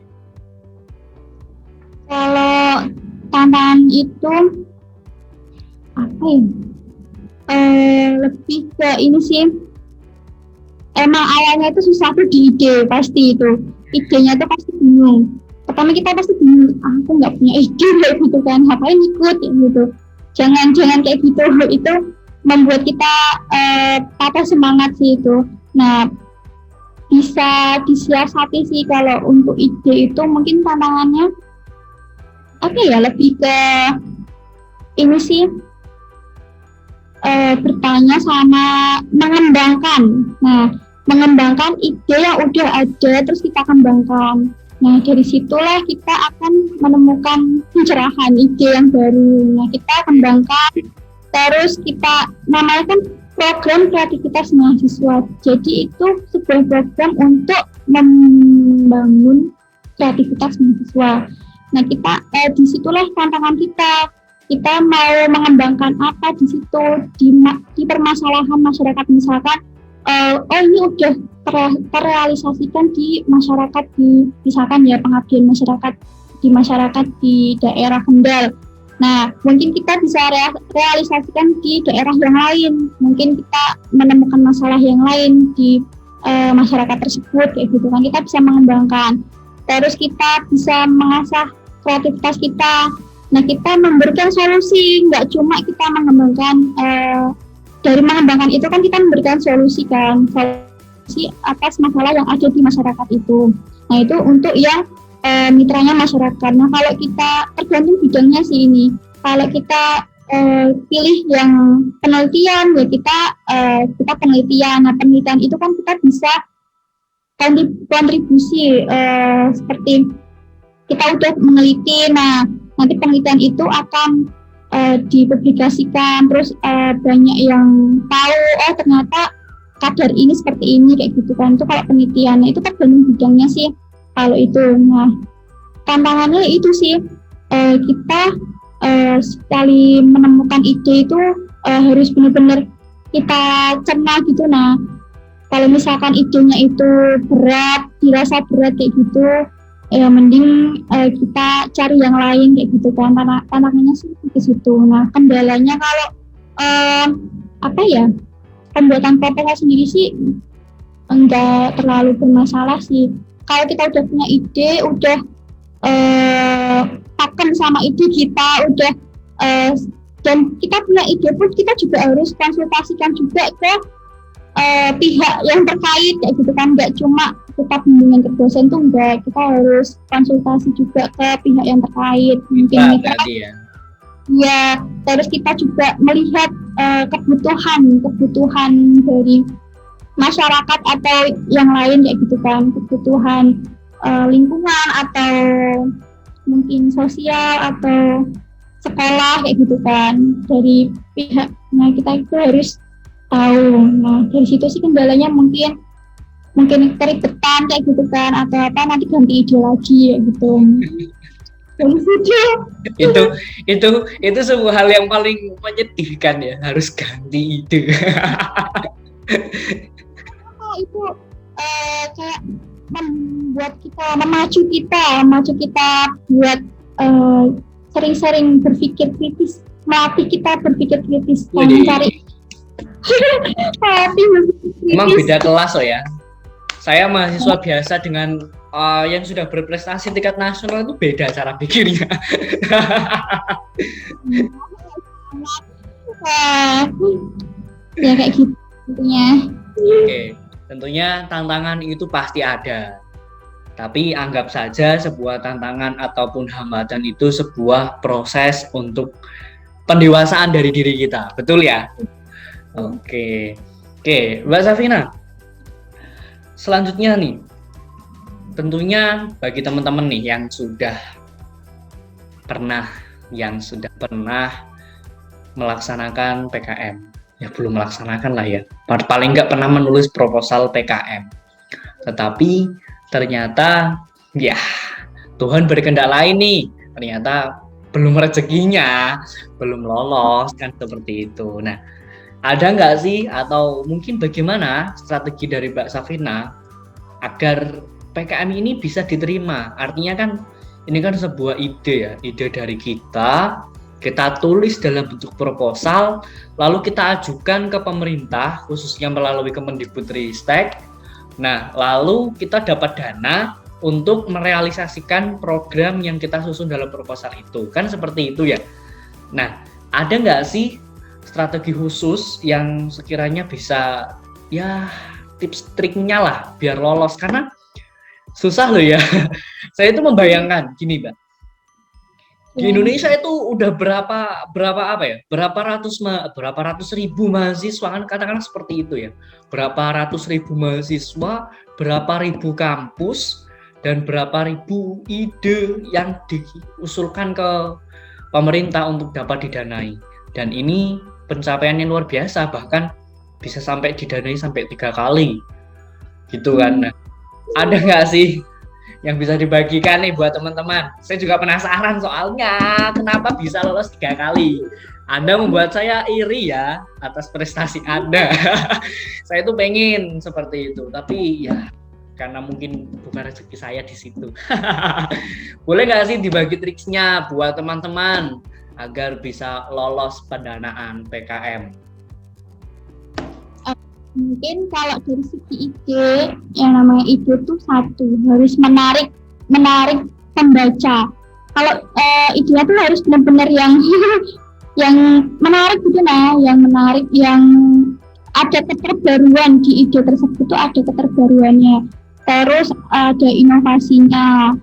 Kalau tantangan itu apa ya? Lebih ke ini sih. Emang awalnya itu susah tuh di ide, pasti itu. Idenya tuh pasti bingung. Pertama kita pasti bingung, aku nggak punya ide kayak gitu kan, ngapain ikut gitu. Jangan kayak gitu, itu membuat kita patah semangat sih itu. Nah, bisa disiasati sih kalau untuk ide itu. Mungkin tantangannya apa ya, lebih ke ini sih, bertanya sama mengembangkan. Nah, mengembangkan ide yang udah ada terus kita kembangkan. Nah, dari situlah kita akan menemukan pencerahan ide yang baru. Nah, kita kembangkan, terus kita namanya kan program kreativitas mahasiswa. Jadi itu sebuah program untuk membangun kreativitas mahasiswa. Nah, kita disitulah tantangan kita. kita mau mengembangkan apa di situ, di permasalahan masyarakat, misalkan oh ini udah terrealisasikan di masyarakat, di misalkan ya pengabdian masyarakat di daerah Kendal. Nah, mungkin kita bisa realisasikan di daerah yang lain. Mungkin kita menemukan masalah yang lain di masyarakat tersebut, kayak gitu kan. Kita bisa mengembangkan. Terus kita bisa mengasah kreativitas kita. Nah, kita memberikan solusi, nggak cuma kita mengembangkan, dari mengembangkan itu kan kita memberikan solusi kan, solusi atas masalah yang ada di masyarakat itu. Nah, itu untuk yang mitranya masyarakat. Nah, kalau kita tergantung bidangnya sih ini. Kalau kita pilih yang penelitian, ya kita penelitian. Nah, penelitian itu kan kita bisa kontribusi seperti kita udah meneliti. Nah, nanti penelitian itu akan dipublikasikan, terus banyak yang tahu, oh ternyata kadar ini seperti ini, kayak gitu kan. Itu kalau penelitian, itu tergantung bidangnya sih kalau itu. Nah, tantangannya itu sih, kita sekali menemukan ide itu harus benar-benar kita cerna gitu. Nah, kalau misalkan idenya itu berat, dirasa berat kayak gitu, ya mending kita cari yang lain kayak gitu kan. Tantangannya sih di situ. Nah, kendalanya kalau apa ya, pembuatan proposal sendiri sih enggak terlalu bermasalah sih. Kalau kita udah punya ide, udah pakem sama ide kita, udah dan kita punya ide pun kita juga harus konsultasikan juga ke pihak yang terkait kayak gitu kan. Nggak cuma kita bimbingan ke dosen tuh enggak, kita harus konsultasi juga ke pihak yang terkait, mungkin kita ya, terus kita juga melihat kebutuhan dari masyarakat atau yang lain kayak gitu kan, kebutuhan lingkungan atau mungkin sosial atau sekolah kayak gitu kan, dari pihaknya kita itu harus tahu. Nah, dari situ sih kendalanya mungkin keribetan kayak gitu kan, atau apa nanti ganti ide lagi kayak gitu. itu sebuah hal yang paling menyedihkan ya, harus ganti ide. Itu kayak memacu kita buat sering-sering berpikir kritis, melatih kita berpikir kritis, mencari. Emang beda kelas ya. Saya mahasiswa biasa dengan yang sudah berprestasi tingkat nasional itu beda cara pikirnya. Ya kayak gitu tentunya. Oke, tentunya tantangan itu pasti ada. Tapi anggap saja sebuah tantangan ataupun hambatan itu sebuah proses untuk pendewasaan dari diri kita. Betul ya? Oke, Mbak Safina. Selanjutnya nih, tentunya bagi teman-teman nih yang sudah pernah melaksanakan PKM, ya belum melaksanakan lah ya, paling nggak pernah menulis proposal PKM, tetapi ternyata ya Tuhan berkehendak lain nih, ternyata belum rezekinya, belum lolos kan, seperti itu. Nah, ada nggak sih, atau mungkin bagaimana strategi dari Mbak Safina agar PKM ini bisa diterima? Artinya kan ini kan sebuah ide ya, ide dari kita tulis dalam bentuk proposal, lalu kita ajukan ke pemerintah, khususnya melalui Kemendikbudristek. Nah, lalu kita dapat dana untuk merealisasikan program yang kita susun dalam proposal itu, kan seperti itu ya. Nah, ada nggak sih strategi khusus yang sekiranya bisa, ya tips triknya lah biar lolos, karena susah loh ya. Saya itu membayangkan gini Mbak, di Indonesia itu udah berapa ratus ribu mahasiswa, kan katakanlah seperti itu ya, berapa ratus ribu mahasiswa, berapa ribu kampus, dan berapa ribu ide yang diusulkan ke pemerintah untuk dapat didanai. Dan ini pencapaian yang luar biasa, bahkan bisa sampai didanai sampai 3 kali gitu kan. Nah, ada nggak sih yang bisa dibagikan nih buat teman-teman. Saya juga penasaran soalnya kenapa bisa lolos 3 kali. Anda membuat saya iri ya atas prestasi Anda. Saya tuh pengen seperti itu, tapi ya karena mungkin bukan rezeki saya di situ. Boleh nggak sih dibagi triksnya buat teman-teman agar bisa lolos pendanaan PKM? Mungkin kalau dari segi ide, yang namanya ide tuh satu, harus menarik pembaca. Kalau idenya tuh harus benar-benar yang yang menarik gitu nah, yang menarik, yang ada keterbaruan di ide tersebut tuh ada keterbaruannya. Terus ada inovasinya.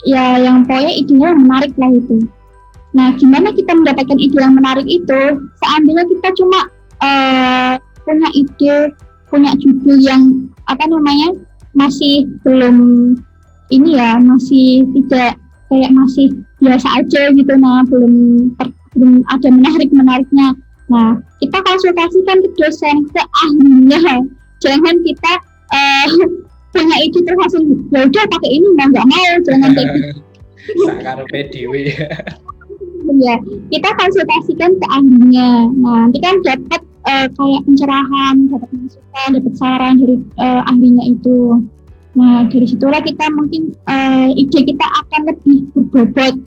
Ya yang pokoknya idenya menarik lah itu. Nah, gimana kita mendapatkan ide yang menarik itu? Seandainya kita cuma punya ide, punya judul yang masih belum ini ya, masih tidak kayak masih biasa aja gitu, nah belum ada menariknya. Nah, kita konsultasikan ke dosen, ke ahlinya. Jangan kita punya ide terus langsung ya udah pakai ini, nggak mau, jangan kayak gitu. Sakarepe dhewe. Ya, kita konsultasikan ke ahlinya. Nah, nanti kan dapat kayak pencerahan, dapat masukan, dapat saran dari ahlinya itu. Nah, dari situlah kita mungkin ide kita akan lebih berbobot,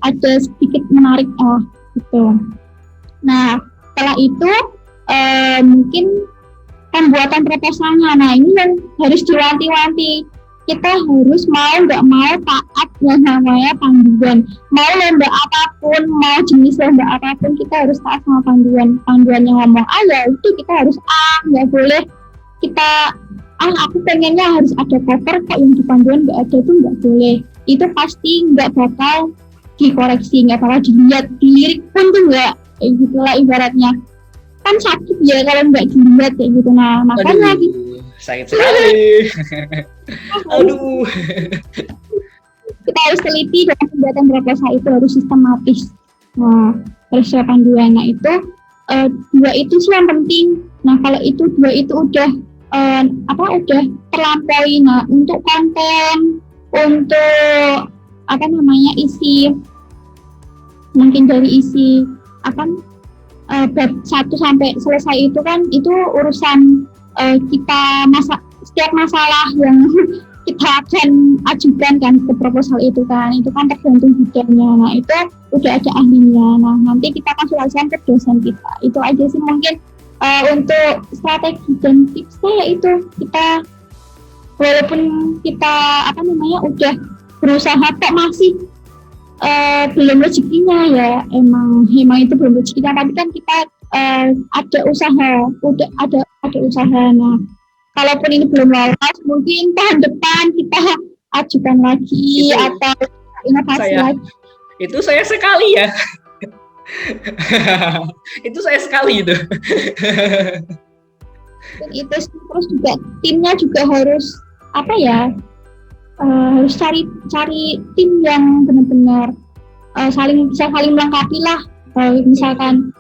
ada sedikit menarik gitu. Nah, setelah itu mungkin pembuatan proposalnya. Nah, ini yang harus diwanti-wanti. Kita harus mau nggak mau taat yang namanya panduan. Mau lomba apapun, mau jenis lomba apapun, kita harus taat sama panduan. Panduan yang ngomong ya itu kita harus nggak boleh kita aku pengennya harus ada cover kok yang di panduan nggak ada, itu nggak boleh. Itu pasti nggak bakal dikoreksi, nggak bakal dilirik pun tuh nggak, kayak gitulah ibaratnya. Kan sakit ya kalau nggak dilihat kayak gitu. Nah, makanya sakit sekali. Aduh. Kita harus teliti dengan pembuatan proposal itu, harus sistematis. Nah, harus ada panduan. Nah, itu dua itu sih yang penting. Nah, kalau itu dua itu udah udah terlampaui. Nah, untuk konten, untuk isi, mungkin dari isi bab 1 sampai selesai itu kan itu urusan kita setiap masalah yang kita akan ajukan kan ke proposal itu kan tergantung bidangnya. Nah, itu udah ada ahlinya. Nah, nanti kita konsultasikan ke dosen kita. Itu aja sih mungkin untuk strategi dan tipsnya, yaitu kita walaupun kita udah berusaha kok masih belum rezekinya ya, emang itu belum rezekinya, tapi kan kita ada usaha, udah ada usaha. Nah, kalaupun ini belum lolos, mungkin tahun depan kita ajukan lagi atau inovasi lagi. Itu saya sekali ya. Itu saya sekali itu. Dan itu terus juga timnya juga harus harus cari tim yang benar-benar bisa saling melengkapi lah. Misalkan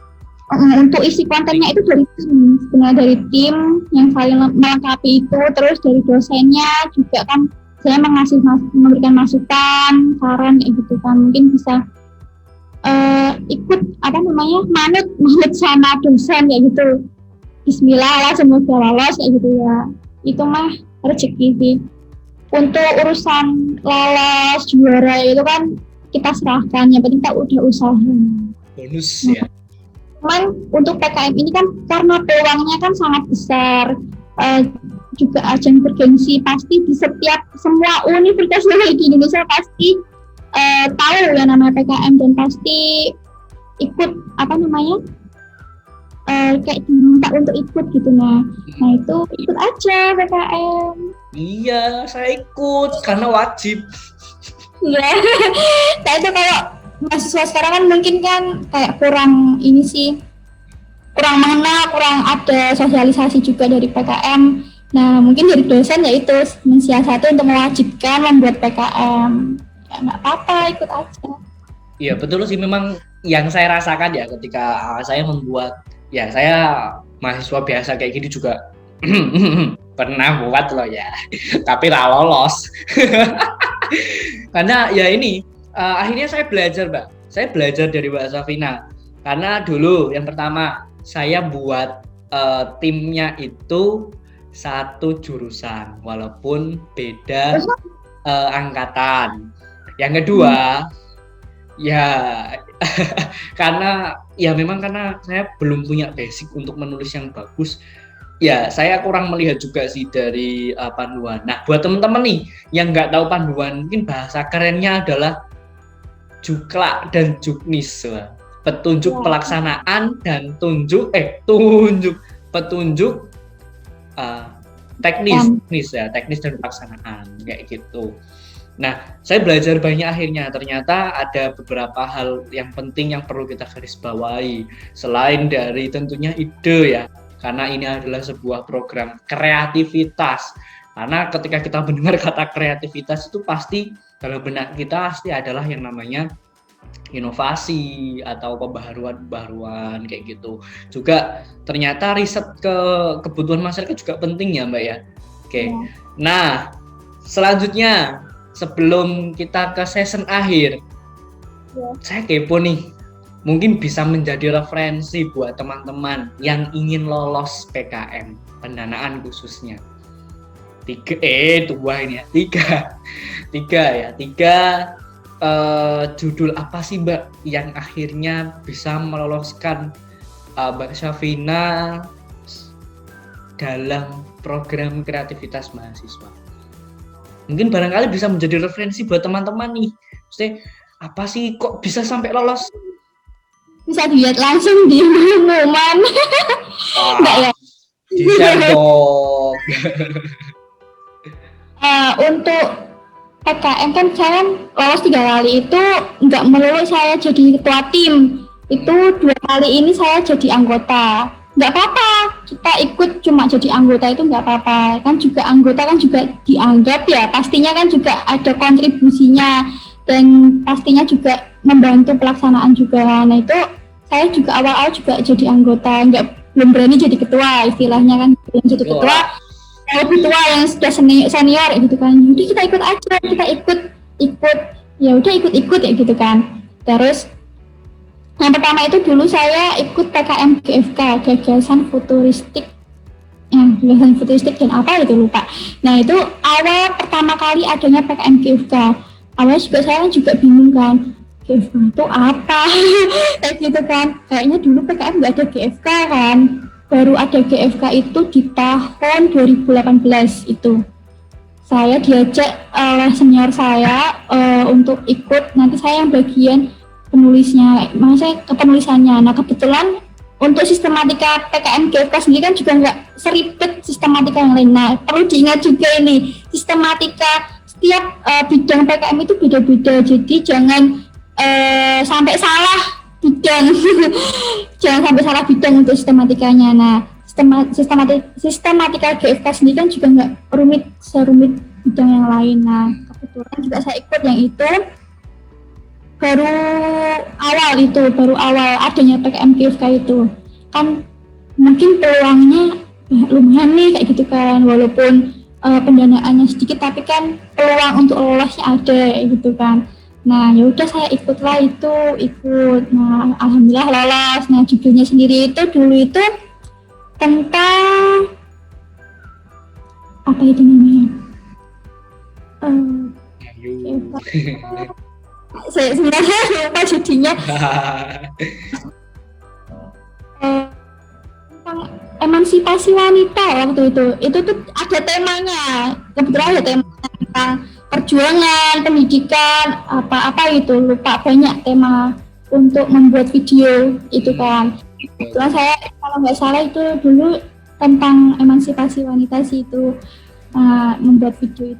untuk isi kontennya itu dari tim yang saling melengkapi itu, terus dari dosennya juga kan saya memberikan masukan, saran kayak gitu kan, mungkin bisa ikut manut sama dosen kayak gitu. Bismillah lah, semoga lolos kayak gitu ya. Itu mah rezeki sih. Untuk urusan lolos juara itu kan kita serahkan, yang penting kita udah usaha. Bonus ya. Cuman untuk PKM ini kan karena peluangnya kan sangat besar, juga ajang bergengsi, pasti di semua universitas di Indonesia pasti tahu ya namanya PKM dan pasti ikut kayak diminta untuk ikut gitu. Nah itu ikut aja PKM. Iya, saya ikut karena wajib. Iya. Nah itu kalau mahasiswa sekarang kan mungkin kan kayak kurang mengenal, kurang ada sosialisasi juga dari PKM. Nah mungkin dari dosen ya itu mensiasati untuk mewajibkan membuat PKM. Ya nggak apa-apa, ikut aja. Iya betul sih, memang yang saya rasakan ya ketika saya membuat, ya saya mahasiswa biasa kayak gini juga pernah buat loh ya, tapi nggak lolos. Karena ya ini akhirnya saya belajar Mbak, saya belajar dari Mbak Safina. Karena dulu yang pertama saya buat timnya itu satu jurusan walaupun beda angkatan. Yang kedua ya karena ya memang karena saya belum punya basic untuk menulis yang bagus. Ya, saya kurang melihat juga sih dari panduan. Nah, buat teman-teman nih yang nggak tahu panduan, mungkin bahasa kerennya adalah juklak dan juknis. Petunjuk pelaksanaan dan tunjuk petunjuk teknis ya, teknis dan pelaksanaan kayak gitu. Nah, saya belajar banyak akhirnya. Ternyata ada beberapa hal yang penting yang perlu kita garis bawahi selain dari tentunya ide ya. Karena ini adalah sebuah program kreativitas. Karena ketika kita mendengar kata kreativitas itu pasti dalam benak kita pasti adalah yang namanya inovasi atau pembaharuan kayak gitu. Juga ternyata riset ke kebutuhan masyarakat juga penting ya Mbak ya. Oke. Nah, selanjutnya sebelum kita ke season akhir, saya kepo nih. Mungkin bisa menjadi referensi buat teman-teman yang ingin lolos PKM pendanaan khususnya. Tiga judul apa sih Mbak yang akhirnya bisa meloloskan Mbak Safina dalam program kreativitas mahasiswa? Mungkin barangkali bisa menjadi referensi buat teman-teman nih. Maksudnya apa sih kok bisa sampai lolos? Bisa dilihat langsung di pengumuman. Enggak ya? Di-share dong. Untuk PKM kan saya lolos 3 kali itu nggak melulu saya jadi ketua tim. Itu 2 kali ini saya jadi anggota. Nggak apa-apa, kita ikut cuma jadi anggota itu nggak apa-apa. Kan juga anggota kan juga dianggap ya, pastinya kan juga ada kontribusinya dan pastinya juga membantu pelaksanaan juga. Nah itu saya juga awal-awal juga jadi anggota, belum berani jadi ketua istilahnya kan, belum jadi ketua. Kalau ketua yang sudah senior gitu kan, jadi kita ikut aja, kita ikut ya udah ikut ya gitu kan. Terus yang pertama itu dulu saya ikut PKM GFK, gagasan futuristik. Gagasan futuristik dan apa itu lupa. Nah itu awal pertama kali adanya PKM GFK. Awalnya juga saya juga bingung kan, GFK itu apa? Kayak gitu kan. Kayaknya dulu PKM nggak ada GFK kan. Baru ada GFK itu di tahun 2018 itu. Saya diajak oleh senior saya untuk ikut, nanti saya yang bagian penulisnya, maksudnya kepenulisannya. Nah kebetulan untuk sistematika PKM GFK sendiri kan juga nggak seribet sistematika yang lain. Nah perlu diingat juga ini, sistematika setiap bidang PKM itu beda-beda, jadi jangan sampai salah bidang. Jangan sampai salah bidang untuk sistematikanya. Nah sistematika GFK sendiri kan juga nggak serumit bidang yang lain. Nah kebetulan juga saya ikut yang itu. Baru awal adanya PKM GFK itu kan mungkin peluangnya lumayan nih kayak gitu kan, walaupun pendanaannya sedikit tapi kan peluang untuk lolosnya ada gitu kan. Nah ya udah saya ikut. Nah alhamdulillah lolos. Nah judulnya sendiri itu dulu itu tentang apa itu namanya? Saya sebenarnya lupa jadinya. Tentang emansipasi wanita waktu itu tuh ada temanya, kebetulan ada tema tentang perjuangan pendidikan apa itu, lupa banyak tema untuk membuat video itu kan. Kebetulan saya kalau nggak salah itu dulu tentang emansipasi wanita sih itu, membuat video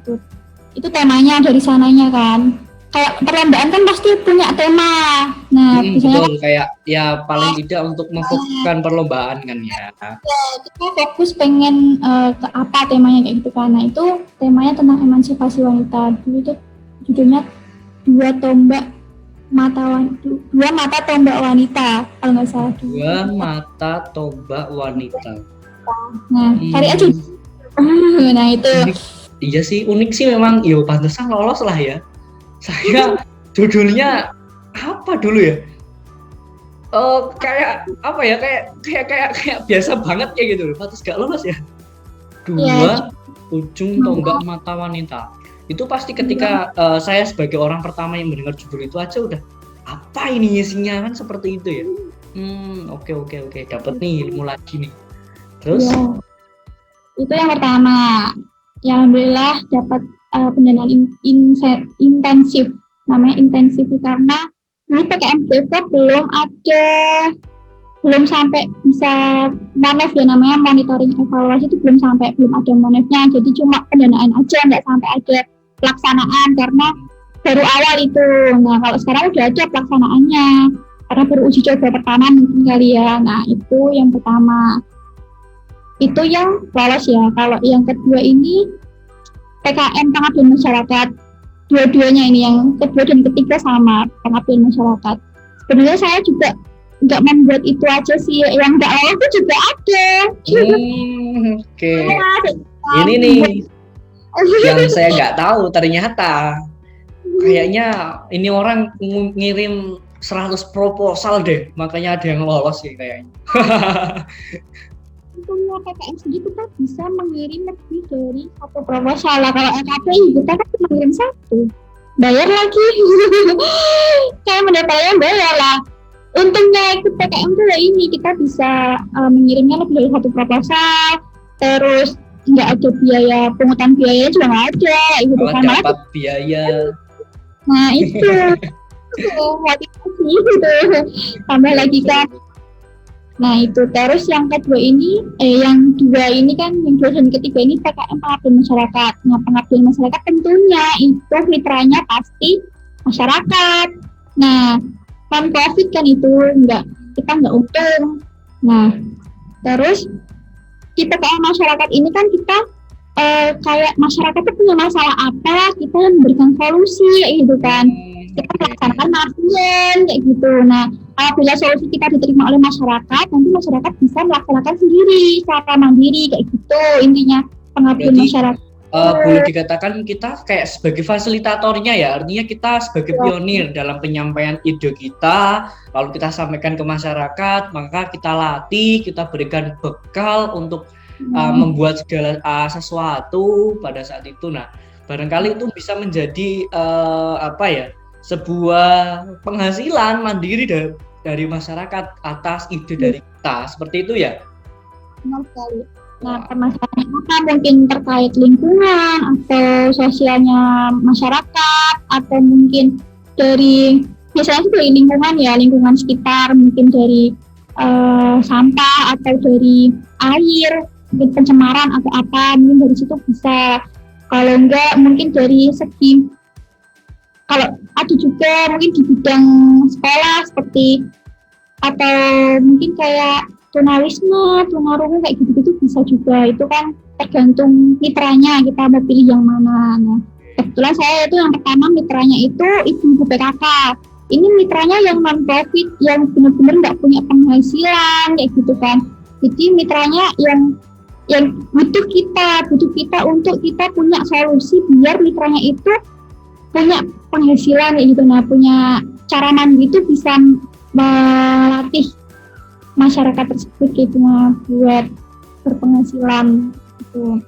itu temanya dari sananya kan. Kayak perlombaan kan pasti punya tema. Nah, biasanya betul, kayak ya paling tidak untuk memfokuskan perlombaan kan ya. Ya, kita fokus pengen ke apa temanya kayak gitu kan. Nah, itu temanya tentang emansipasi wanita. Dulu itu judulnya dua mata tombak wanita kalau nggak salah. Dua mata tombak wanita. Nah, cari aja Nah itu. Unik. Iya sih, unik sih memang. Yo, pantesan lolos lah ya. Saya judulnya apa dulu ya? Kayak apa ya? Kayak biasa banget kayak gitu. Pantes gak lolos ya. Ya, 2 ujung tonggak mata wanita. Itu pasti ketika saya sebagai orang pertama yang mendengar judul itu aja udah apa ini isinya kan seperti itu ya. Oke. Dapat nih ilmu lagi nih. Terus ya, itu yang pertama. Ya, alhamdulillah dapat pendanaan intensif. Namanya intensif karena ini PKM Depok belum sampai bisa monef ya, namanya monitoring evaluasi itu belum ada monefnya, jadi cuma pendanaan aja, nggak sampai ada pelaksanaan karena baru awal itu. Nah kalau sekarang udah ada pelaksanaannya karena baru uji coba pertama mungkin kali ya. Nah itu yang pertama, itu yang lolos ya. Kalau yang kedua ini PKM pengabdian masyarakat, dua-duanya ini yang kedua dan ketiga sama pengabdian masyarakat. Sebenarnya saya juga nggak membuat itu aja sih, yang nggak lolos itu juga ada. Oke. Ini nih yang saya nggak tahu, ternyata kayaknya ini orang ngirim 100 proposal deh, makanya ada yang lolos sih kayaknya. Untungnya PKM sendiri kita bisa mengirim lebih dari 1 proposal lah. Kalau LKP kita kan cuma mengirim 1, bayar lagi. Kayak mendapatnya bayar lah. Untungnya ikut PKM tuh ini kita bisa mengirimnya lebih dari 1 proposal, terus nggak ada biaya, pungutan biaya juga nggak ada gitu kan, dapat biaya. Nah itu motivasi gitu, tambah lagi kan. Nah itu, terus yang kedua ini yang dua ini kan, yang dua dan ketiga ini PKM pengabdian masyarakat. Nah pengabdian masyarakat tentunya itu mitranya pasti masyarakat. Nah non COVID kan itu kita nggak untung. Nah terus kita PKM masyarakat ini kan kita kayak masyarakat itu punya masalah apa, kita memberikan solusi gitu kan. Kita melaksanakan maksian kayak gitu. Nah apabila solusi kita diterima oleh masyarakat, nanti masyarakat bisa melaksanakan sendiri secara mandiri kayak gitu intinya pengabdian masyarakat. Boleh dikatakan kita kayak sebagai fasilitatornya ya, artinya kita sebagai pionir dalam penyampaian ide kita, lalu kita sampaikan ke masyarakat, maka kita latih, kita berikan bekal untuk membuat segala sesuatu pada saat itu. Nah, barangkali itu bisa menjadi sebuah penghasilan mandiri dari masyarakat atas ide dari kita, seperti itu ya. Benar sekali. Nah, permasalahannya apa? Mungkin terkait lingkungan atau sosialnya masyarakat, atau mungkin dari misalnya sih dari lingkungan ya, lingkungan sekitar, mungkin dari sampah atau dari air, mungkin pencemaran atau apa, mungkin dari situ bisa. Kalau enggak mungkin dari segi, kalau ada juga mungkin di bidang sekolah seperti, atau mungkin kayak tunawisma, tunarungu kayak gitu-gitu bisa juga. Itu kan tergantung mitranya, kita mau pilih yang mana. Nah, kebetulan saya itu yang pertama mitranya itu ibu-ibu PKK. Ini mitranya yang non-profit, yang benar-benar nggak punya penghasilan kayak gitu kan. Jadi mitranya yang butuh kita untuk kita punya solusi biar mitranya itu punya penghasilan kayak gitu. Nah, punya cara mandiri itu bisa melatih masyarakat tersebut gitu buat berpenghasilan gitu.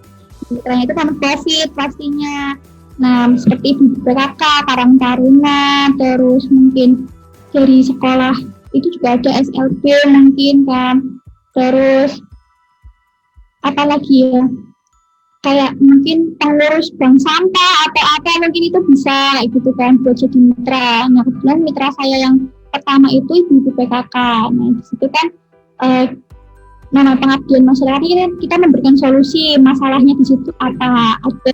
Mitranya itu kan profit pastinya. Nah seperti BPKK, Karang Taruna, terus mungkin dari sekolah itu juga ada SLB mungkin kan. Terus apalagi ya, kayak mungkin pengurus bank sampah atau apa, mungkin itu bisa gitu kan buat jadi mitra. Nah kebetulan mitra saya yang pertama itu ibu PKK. Nah di situ kan nama pengabdian masyarakat ini kita memberikan solusi masalahnya di situ apa, ada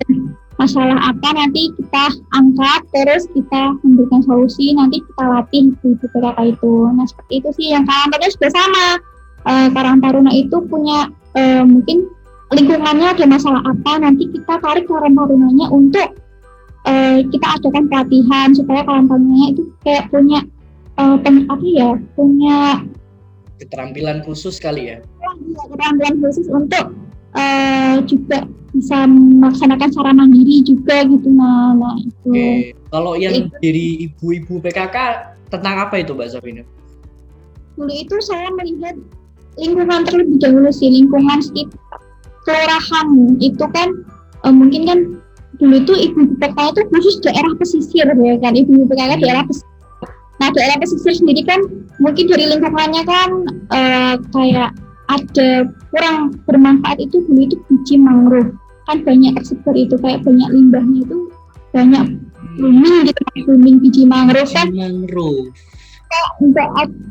masalah apa nanti kita angkat, terus kita memberikan solusi, nanti kita latih ibu PKK itu. Nah seperti itu sih. Yang Karang Taruna sudah sama. Karang Taruna itu punya mungkin lingkungannya ada masalah apa, nanti kita tarik Karang Tarunanya untuk kita adakan pelatihan supaya Karang Tarunanya itu kayak punya punya keterampilan khusus kali ya. Keterampilan khusus untuk juga bisa melaksanakan secara mandiri juga gitu. Nah itu. Oke. Kalau yang dari ibu-ibu PKK tentang apa itu Mbak Safina? Dulu itu saya melihat lingkungan terlebih dahulu sih, lingkungan sekitar kelurahan itu kan mungkin kan dulu itu ibu PKK itu khusus daerah pesisir ya kan, ibu PKK daerah pesisir. Nah daerah pesisir sendiri kan mungkin dari lingkungannya kan kayak ada kurang bermanfaat itu dulu itu biji mangrove kan banyak tersebar itu kayak banyak limbahnya itu banyak booming gitu, booming biji mangrove kan Mangrove.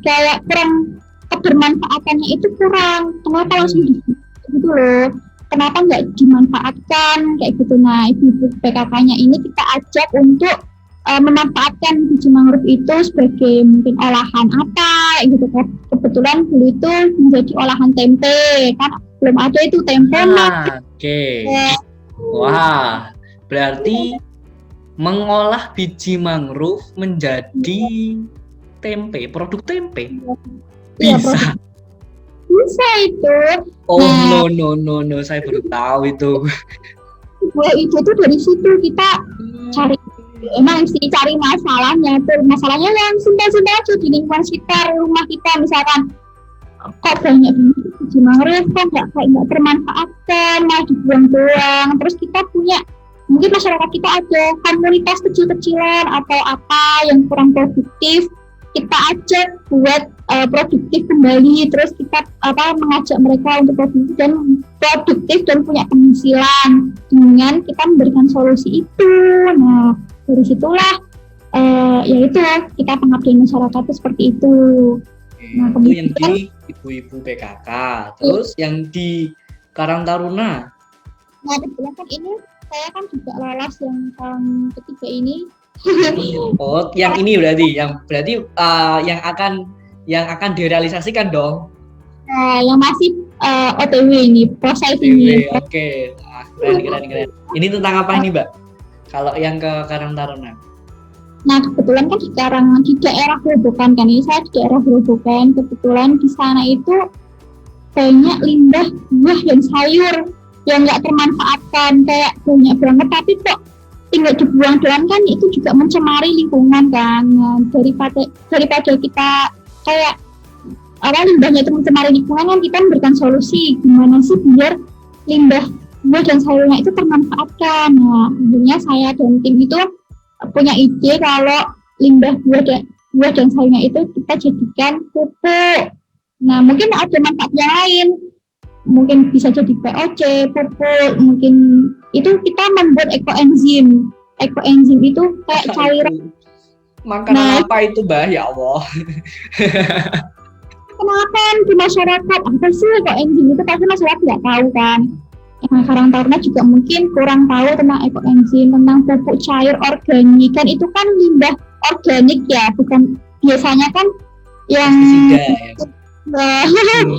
kayak kurang kebermanfaatannya itu kurang. Kenapa langsung gitu loh? Kenapa nggak dimanfaatkan kayak gitu? Nah, ibu PKK-nya ini kita ajak untuk memanfaatkan biji mangrove itu sebagai mungkin olahan apa gitu kan. Kebetulan dulu itu menjadi olahan tempe kan belum ada itu tempe. Oke. Wah, berarti mengolah biji mangrove menjadi tempe, produk tempe. Bisa. Bisa itu. Oh no, saya baru tahu itu. Itu tuh dari situ kita cari, emang sih cari masalahnya tuh, masalahnya yang simpel-simpel aja di lingkungan sekitar rumah kita, misalkan kok banyak biji mangrove kok nggak termanfaatkan, malah dibuang-buang. Terus kita punya mungkin masyarakat kita ada komunitas kecil-kecilan atau apa yang kurang produktif, kita ajak buat produktif kembali. Terus kita mengajak mereka untuk produktif dan punya penghasilan dengan kita memberikan solusi itu. Nah dari situlah yaitu kita pengabdian masyarakat itu seperti itu. Nah, itu yang di ibu-ibu PKK. Terus yang di Karang Taruna. Nah kebetulan kan ini saya kan juga lolos yang tahun ketiga ini. Oh, yang ini berarti yang akan direalisasikan dong. Yang masih OTW ini, proses ini. Oke. Keren. Ini tentang apa ini, Mbak? Kalau yang ke Karang Taruna. Nah, kebetulan kan di daerah Grobogan kan, ini saya di daerah Grobogan, kebetulan di sana itu banyak limbah buah dan sayur yang nggak termanfaatkan, kayak banyak banget, tapi kok tinggal dibuang doang kan itu juga mencemari lingkungan kan. Nah, daripada kita kayak limbahnya itu mencemari lingkungan kan kita memberikan solusi gimana sih biar limbah buah dan sayurnya itu termanfaatkan. Nah, akhirnya saya dan tim itu punya ide kalau limbah buah dan sayurnya itu kita jadikan pupuk. Nah, mungkin ada manfaat yang lain. Mungkin bisa jadi POC, pupuk, mungkin itu kita membuat ekoenzim. Ekoenzim itu kayak cairan. Makanan apa itu, Mbak? Ya Allah. Kenapa di masyarakat apa sih ekoenzim itu, pasti masyarakat nggak tahu kan. Karang Taruna juga mungkin kurang tahu tentang ekoenzim, tentang pupuk cair organik kan, itu kan limbah organik ya, bukan biasanya kan yang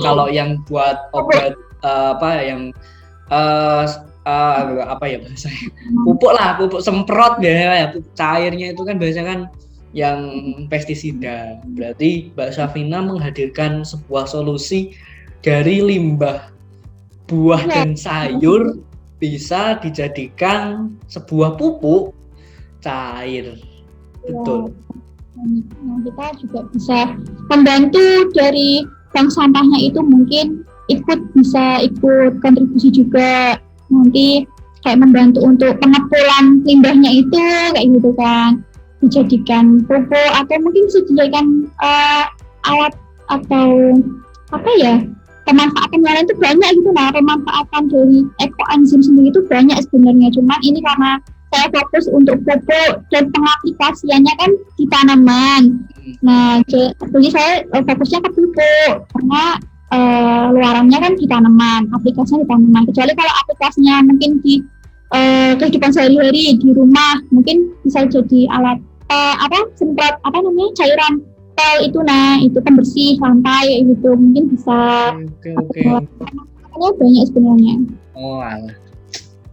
kalau yang buat obat apa ya bahasanya, pupuk semprot ya, pupuk cairnya itu kan biasanya kan yang pestisida. Berarti Mbak Safina menghadirkan sebuah solusi dari limbah buah dan sayur bisa dijadikan sebuah pupuk cair. Betul. Nah, kita juga bisa membantu dari bank sampahnya itu, mungkin bisa ikut kontribusi juga, nanti kayak membantu untuk pengepulkan limbahnya itu kayak gitu kan, dijadikan pupuk atau mungkin disediakan alat atau apa ya, pemanfaatan yang lain itu banyak gitu. Nah, pemanfaatan dari ekoenzim sendiri itu banyak sebenarnya, cuman ini karena saya fokus untuk pupuk dan pengaplikasiannya kan di tanaman. Nah, jadi saya fokusnya ke pupuk karena luarannya kan di tanaman, aplikasinya di tanaman. Kecuali kalau aplikasinya mungkin di kehidupan sehari-hari di rumah, mungkin bisa jadi alat semprot cairan itu, nah itu pembersih lantai gitu, mungkin bisa. Oke. Banyak sebenarnya. Oh, alah.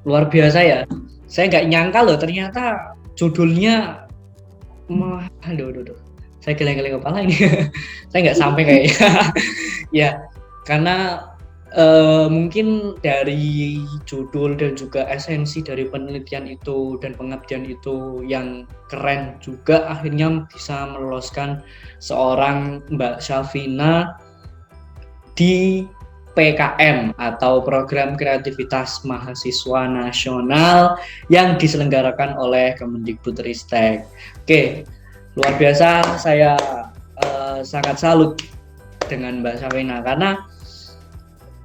Luar biasa ya. Saya nggak nyangka loh ternyata judulnya aduh. Saya geleng-geleng kepala ini. Saya nggak sampai kayaknya. Ya, karena Mungkin dari judul dan juga esensi dari penelitian itu dan pengabdian itu yang keren juga akhirnya bisa meloloskan seorang Mbak Syafina di PKM atau Program Kreativitas Mahasiswa Nasional yang diselenggarakan oleh Kemendikbudristek. Oke, luar biasa, saya sangat salut dengan Mbak Syafina karena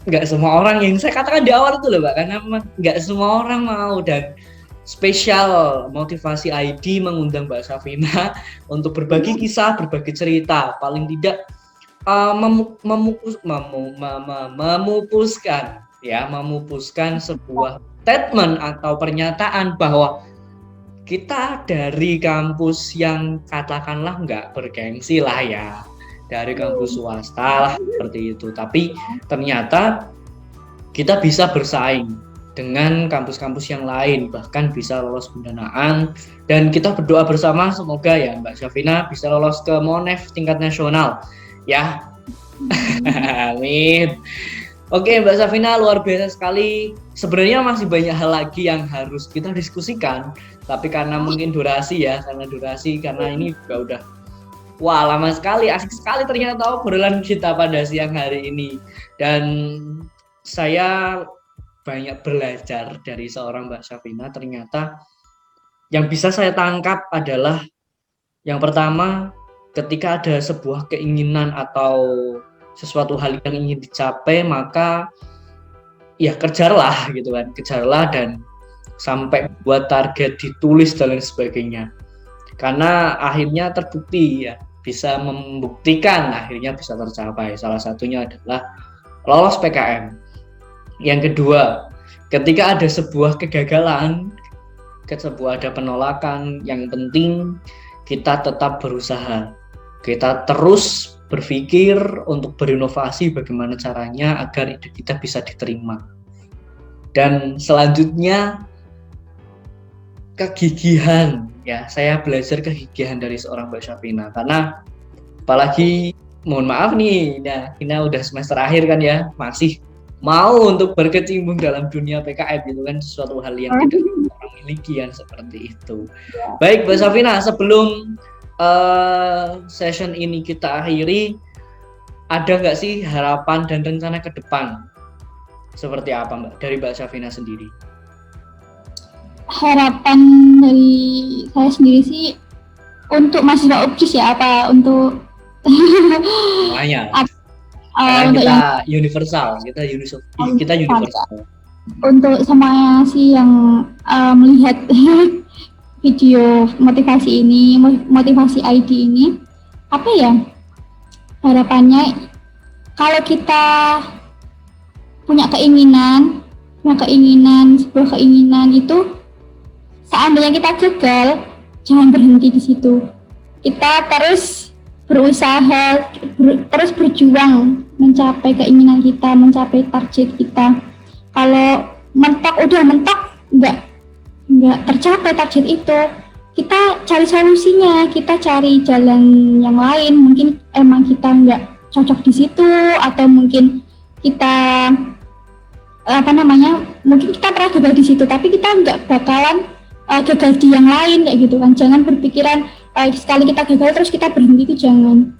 nggak semua orang, yang saya katakan di awal itu loh Mbak, karena nggak semua orang mau, dan spesial motivasi ID mengundang Mbak Syafina untuk berbagi kisah, berbagi cerita, paling tidak memupuskan sebuah statement atau pernyataan bahwa kita dari kampus yang katakanlah nggak bergengsi lah ya, dari kampus swasta lah seperti itu, tapi ternyata kita bisa bersaing dengan kampus-kampus yang lain, bahkan bisa lolos pendanaan, dan kita berdoa bersama semoga ya Mbak Syafina bisa lolos ke Monef tingkat nasional ya. Amin. Oke Mbak Syafina, luar biasa sekali. Sebenarnya masih banyak hal lagi yang harus kita diskusikan, tapi karena mungkin durasi, karena ini juga udah wah lama sekali, asik sekali ternyata obrolan kita pada siang hari ini. Dan saya banyak belajar dari seorang Mbak Syafina. Ternyata yang bisa saya tangkap adalah yang pertama, ketika ada sebuah keinginan atau sesuatu hal yang ingin dicapai, maka ya kejarlah gitu kan, kejarlah dan sampai buat target, ditulis dan lain sebagainya. Karena akhirnya terbukti ya, bisa membuktikan akhirnya bisa tercapai. Salah satunya adalah lolos PKM. Yang kedua, ketika ada sebuah kegagalan, ada penolakan, yang penting kita tetap berusaha. Kita terus berpikir untuk berinovasi bagaimana caranya agar ide kita bisa diterima. Dan selanjutnya kegigihan. Ya, saya belajar kegigihan dari seorang Mbak Syafina, karena apalagi mohon maaf nih, Hina udah semester akhir kan ya, masih mau untuk berkecimpung dalam dunia PKM itu kan sesuatu hal yang tidak orang miliki kan, seperti itu. Baik Mbak Syafina, sebelum session ini kita akhiri, ada nggak sih harapan dan rencana ke depan seperti apa Mbak dari Mbak Syafina sendiri? Harapan dari saya sendiri sih untuk mahasiswa UPJIS ya, apa untuk semuanya. Karena kita universal, kita universal. Untuk semuanya sih yang melihat video motivasi ID ini, apa ya harapannya, kalau kita punya keinginan sebuah keinginan itu, seandainya kita gagal, jangan berhenti di situ. Kita terus berusaha, terus berjuang mencapai keinginan kita, mencapai target kita. Kalau udah mentok nggak tercapai target itu, kita cari solusinya, kita cari jalan yang lain. Mungkin emang kita nggak cocok di situ, atau mungkin kita mungkin kita pernah gagal di situ, tapi kita nggak bakalan gagal di yang lain kayak gitu kan. Jangan berpikiran sekali kita gagal terus kita berhenti, itu jangan.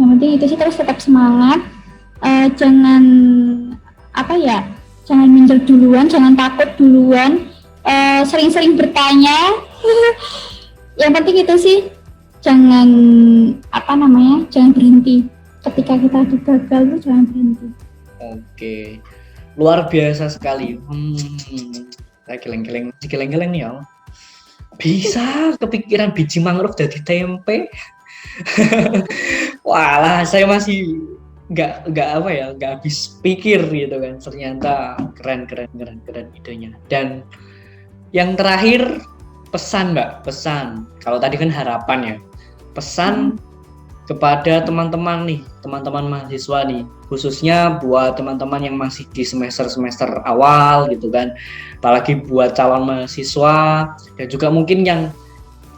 Yang penting itu sih, terus tetap semangat, jangan minder duluan, jangan takut duluan, sering-sering bertanya. Yang penting itu sih, jangan jangan berhenti. Ketika kita gagal tuh jangan berhenti. Oke, luar biasa sekali. Saya geleng-geleng ya. Bisa kepikiran biji mangrove jadi tempe. Walah, saya masih nggak habis pikir gitu kan. Ternyata keren idenya. Dan yang terakhir, pesan Mbak, kalau tadi kan harapan ya, pesan kepada teman-teman mahasiswa nih, khususnya buat teman-teman yang masih di semester awal gitu kan, apalagi buat calon mahasiswa, dan juga mungkin yang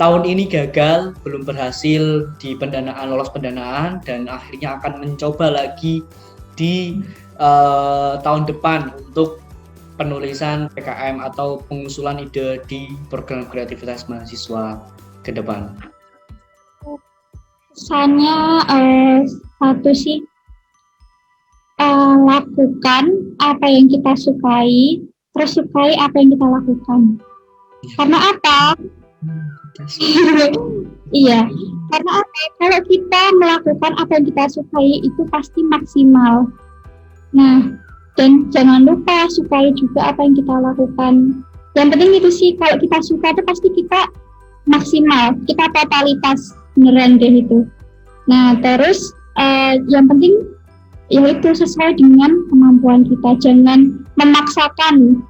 tahun ini gagal, belum berhasil di lolos pendanaan, dan akhirnya akan mencoba lagi di tahun depan untuk penulisan PKM atau pengusulan ide di program kreativitas mahasiswa ke depan? Kesannya satu sih, lakukan apa yang kita sukai, terus sukai apa yang kita lakukan. Karena apa? Iya, karena apa? Kalau kita melakukan apa yang kita sukai itu pasti maksimal. Nah, dan jangan lupa sukai juga apa yang kita lakukan. Yang penting itu sih, kalau kita suka itu pasti kita maksimal, kita totalitas beneran deh itu. Nah, terus yang penting yaitu sesuai dengan kemampuan kita. Jangan memaksakan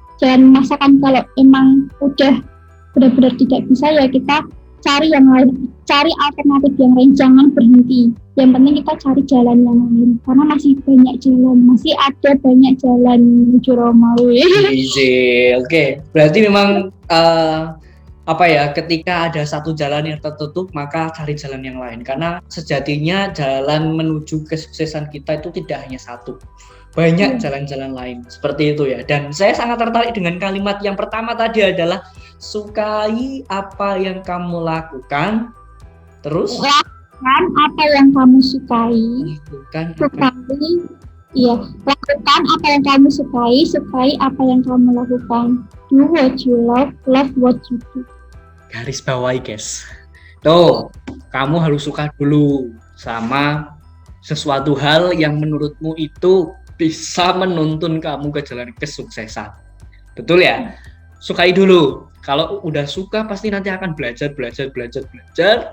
kalau emang udah benar-benar tidak bisa, ya kita cari yang lain, cari alternatif yang lain, jangan berhenti. Yang penting kita cari jalan yang lain, karena masih banyak jalan, masih ada banyak jalan menuju Romawi. Oke. Berarti memang ketika ada satu jalan yang tertutup, maka cari jalan yang lain. Karena sejatinya jalan menuju kesuksesan kita itu tidak hanya satu, banyak jalan-jalan lain, seperti itu ya. Dan saya sangat tertarik dengan kalimat yang pertama tadi adalah sukai apa yang kamu lakukan, terus lakukan apa yang kamu sukai. Lakukan apa yang kamu sukai apa yang kamu lakukan. Do what you love what you do. Garis bawahi guys. Tuh, kamu harus suka dulu sama sesuatu hal yang menurutmu itu bisa menuntun kamu ke jalan kesuksesan. Betul ya? Sukai dulu. Kalau udah suka pasti nanti akan belajar.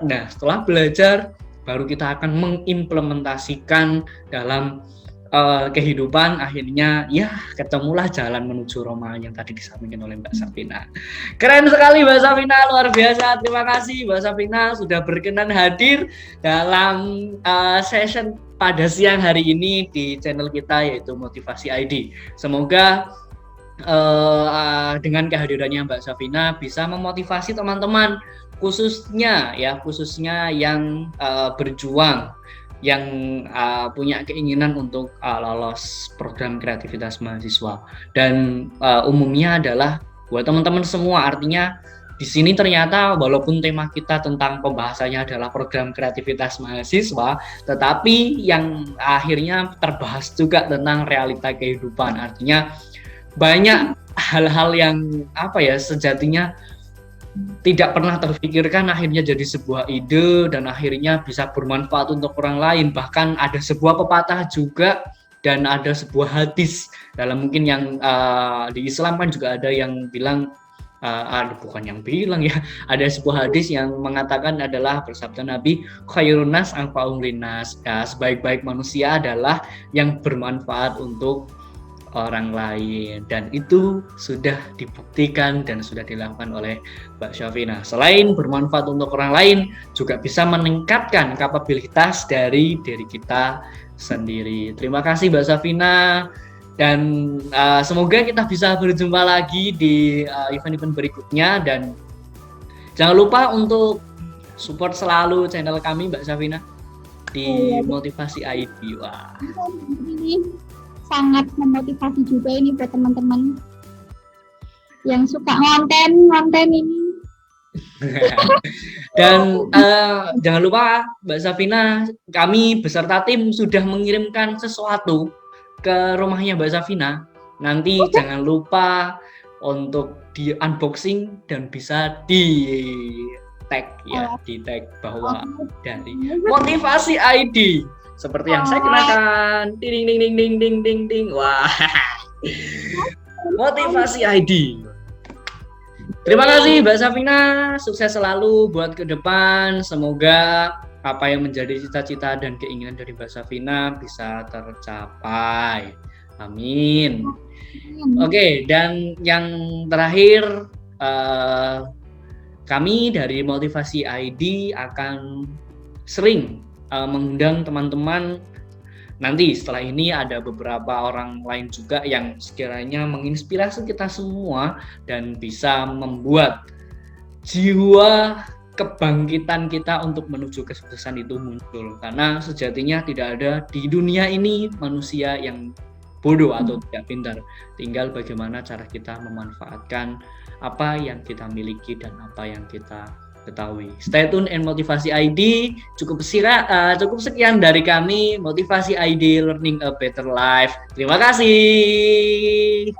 Nah, setelah belajar baru kita akan mengimplementasikan dalam kehidupan. Akhirnya ya ketemulah jalan menuju Roma yang tadi disampaikan oleh Mbak Safina. Keren sekali Mbak Safina, luar biasa. Terima kasih Mbak Safina sudah berkenan hadir dalam session pada siang hari ini di channel kita yaitu Motivasi ID. Semoga dengan kehadirannya Mbak Safina bisa memotivasi teman-teman, khususnya yang berjuang, yang punya keinginan untuk lolos program kreativitas mahasiswa. Dan umumnya adalah buat teman-teman semua, artinya di sini ternyata walaupun tema kita tentang pembahasannya adalah program kreativitas mahasiswa, tetapi yang akhirnya terbahas juga tentang realita kehidupan. Artinya banyak hal-hal yang sejatinya tidak pernah terpikirkan akhirnya jadi sebuah ide dan akhirnya bisa bermanfaat untuk orang lain. Bahkan ada sebuah pepatah juga dan ada sebuah hadis dalam mungkin yang di Islam kan juga ada yang bilang ada sebuah hadis yang mengatakan adalah bersabda Nabi, khairun nas anfa'uhum linnas. Sebaik-baik manusia adalah yang bermanfaat untuk orang lain, dan itu sudah dibuktikan dan sudah dilakukan oleh Mbak Safina. Selain bermanfaat untuk orang lain, juga bisa meningkatkan kapabilitas dari diri kita sendiri. Terima kasih Mbak Safina, dan semoga kita bisa berjumpa lagi di event-event berikutnya, dan jangan lupa untuk support selalu channel kami Mbak Safina di Motivasi ID. Wah, sangat memotivasi juga ini buat teman-teman yang suka ngonten ini. Dan jangan lupa Mbak Safina, kami beserta tim sudah mengirimkan sesuatu ke rumahnya Mbak Safina. Nanti jangan lupa untuk di unboxing dan bisa di tag bahwa dari Motivasi ID. Seperti yang saya kenakan, ding ding ding ding ding ding ding. Wah, Motivasi ID. Terima kasih Mbak Safina, sukses selalu buat ke depan. Semoga apa yang menjadi cita-cita dan keinginan dari Mbak Safina bisa tercapai. Amin. Oke, dan yang terakhir, kami dari Motivasi ID akan sering mengundang teman-teman. Nanti setelah ini ada beberapa orang lain juga yang sekiranya menginspirasi kita semua dan bisa membuat jiwa kebangkitan kita untuk menuju kesuksesan itu muncul. Karena sejatinya tidak ada di dunia ini manusia yang bodoh atau tidak pintar. Tinggal bagaimana cara kita memanfaatkan apa yang kita miliki dan apa yang kita ketahui. Stay tune and Motivasi ID. Cukup sekian dari kami, Motivasi ID Learning a Better Life. Terima kasih.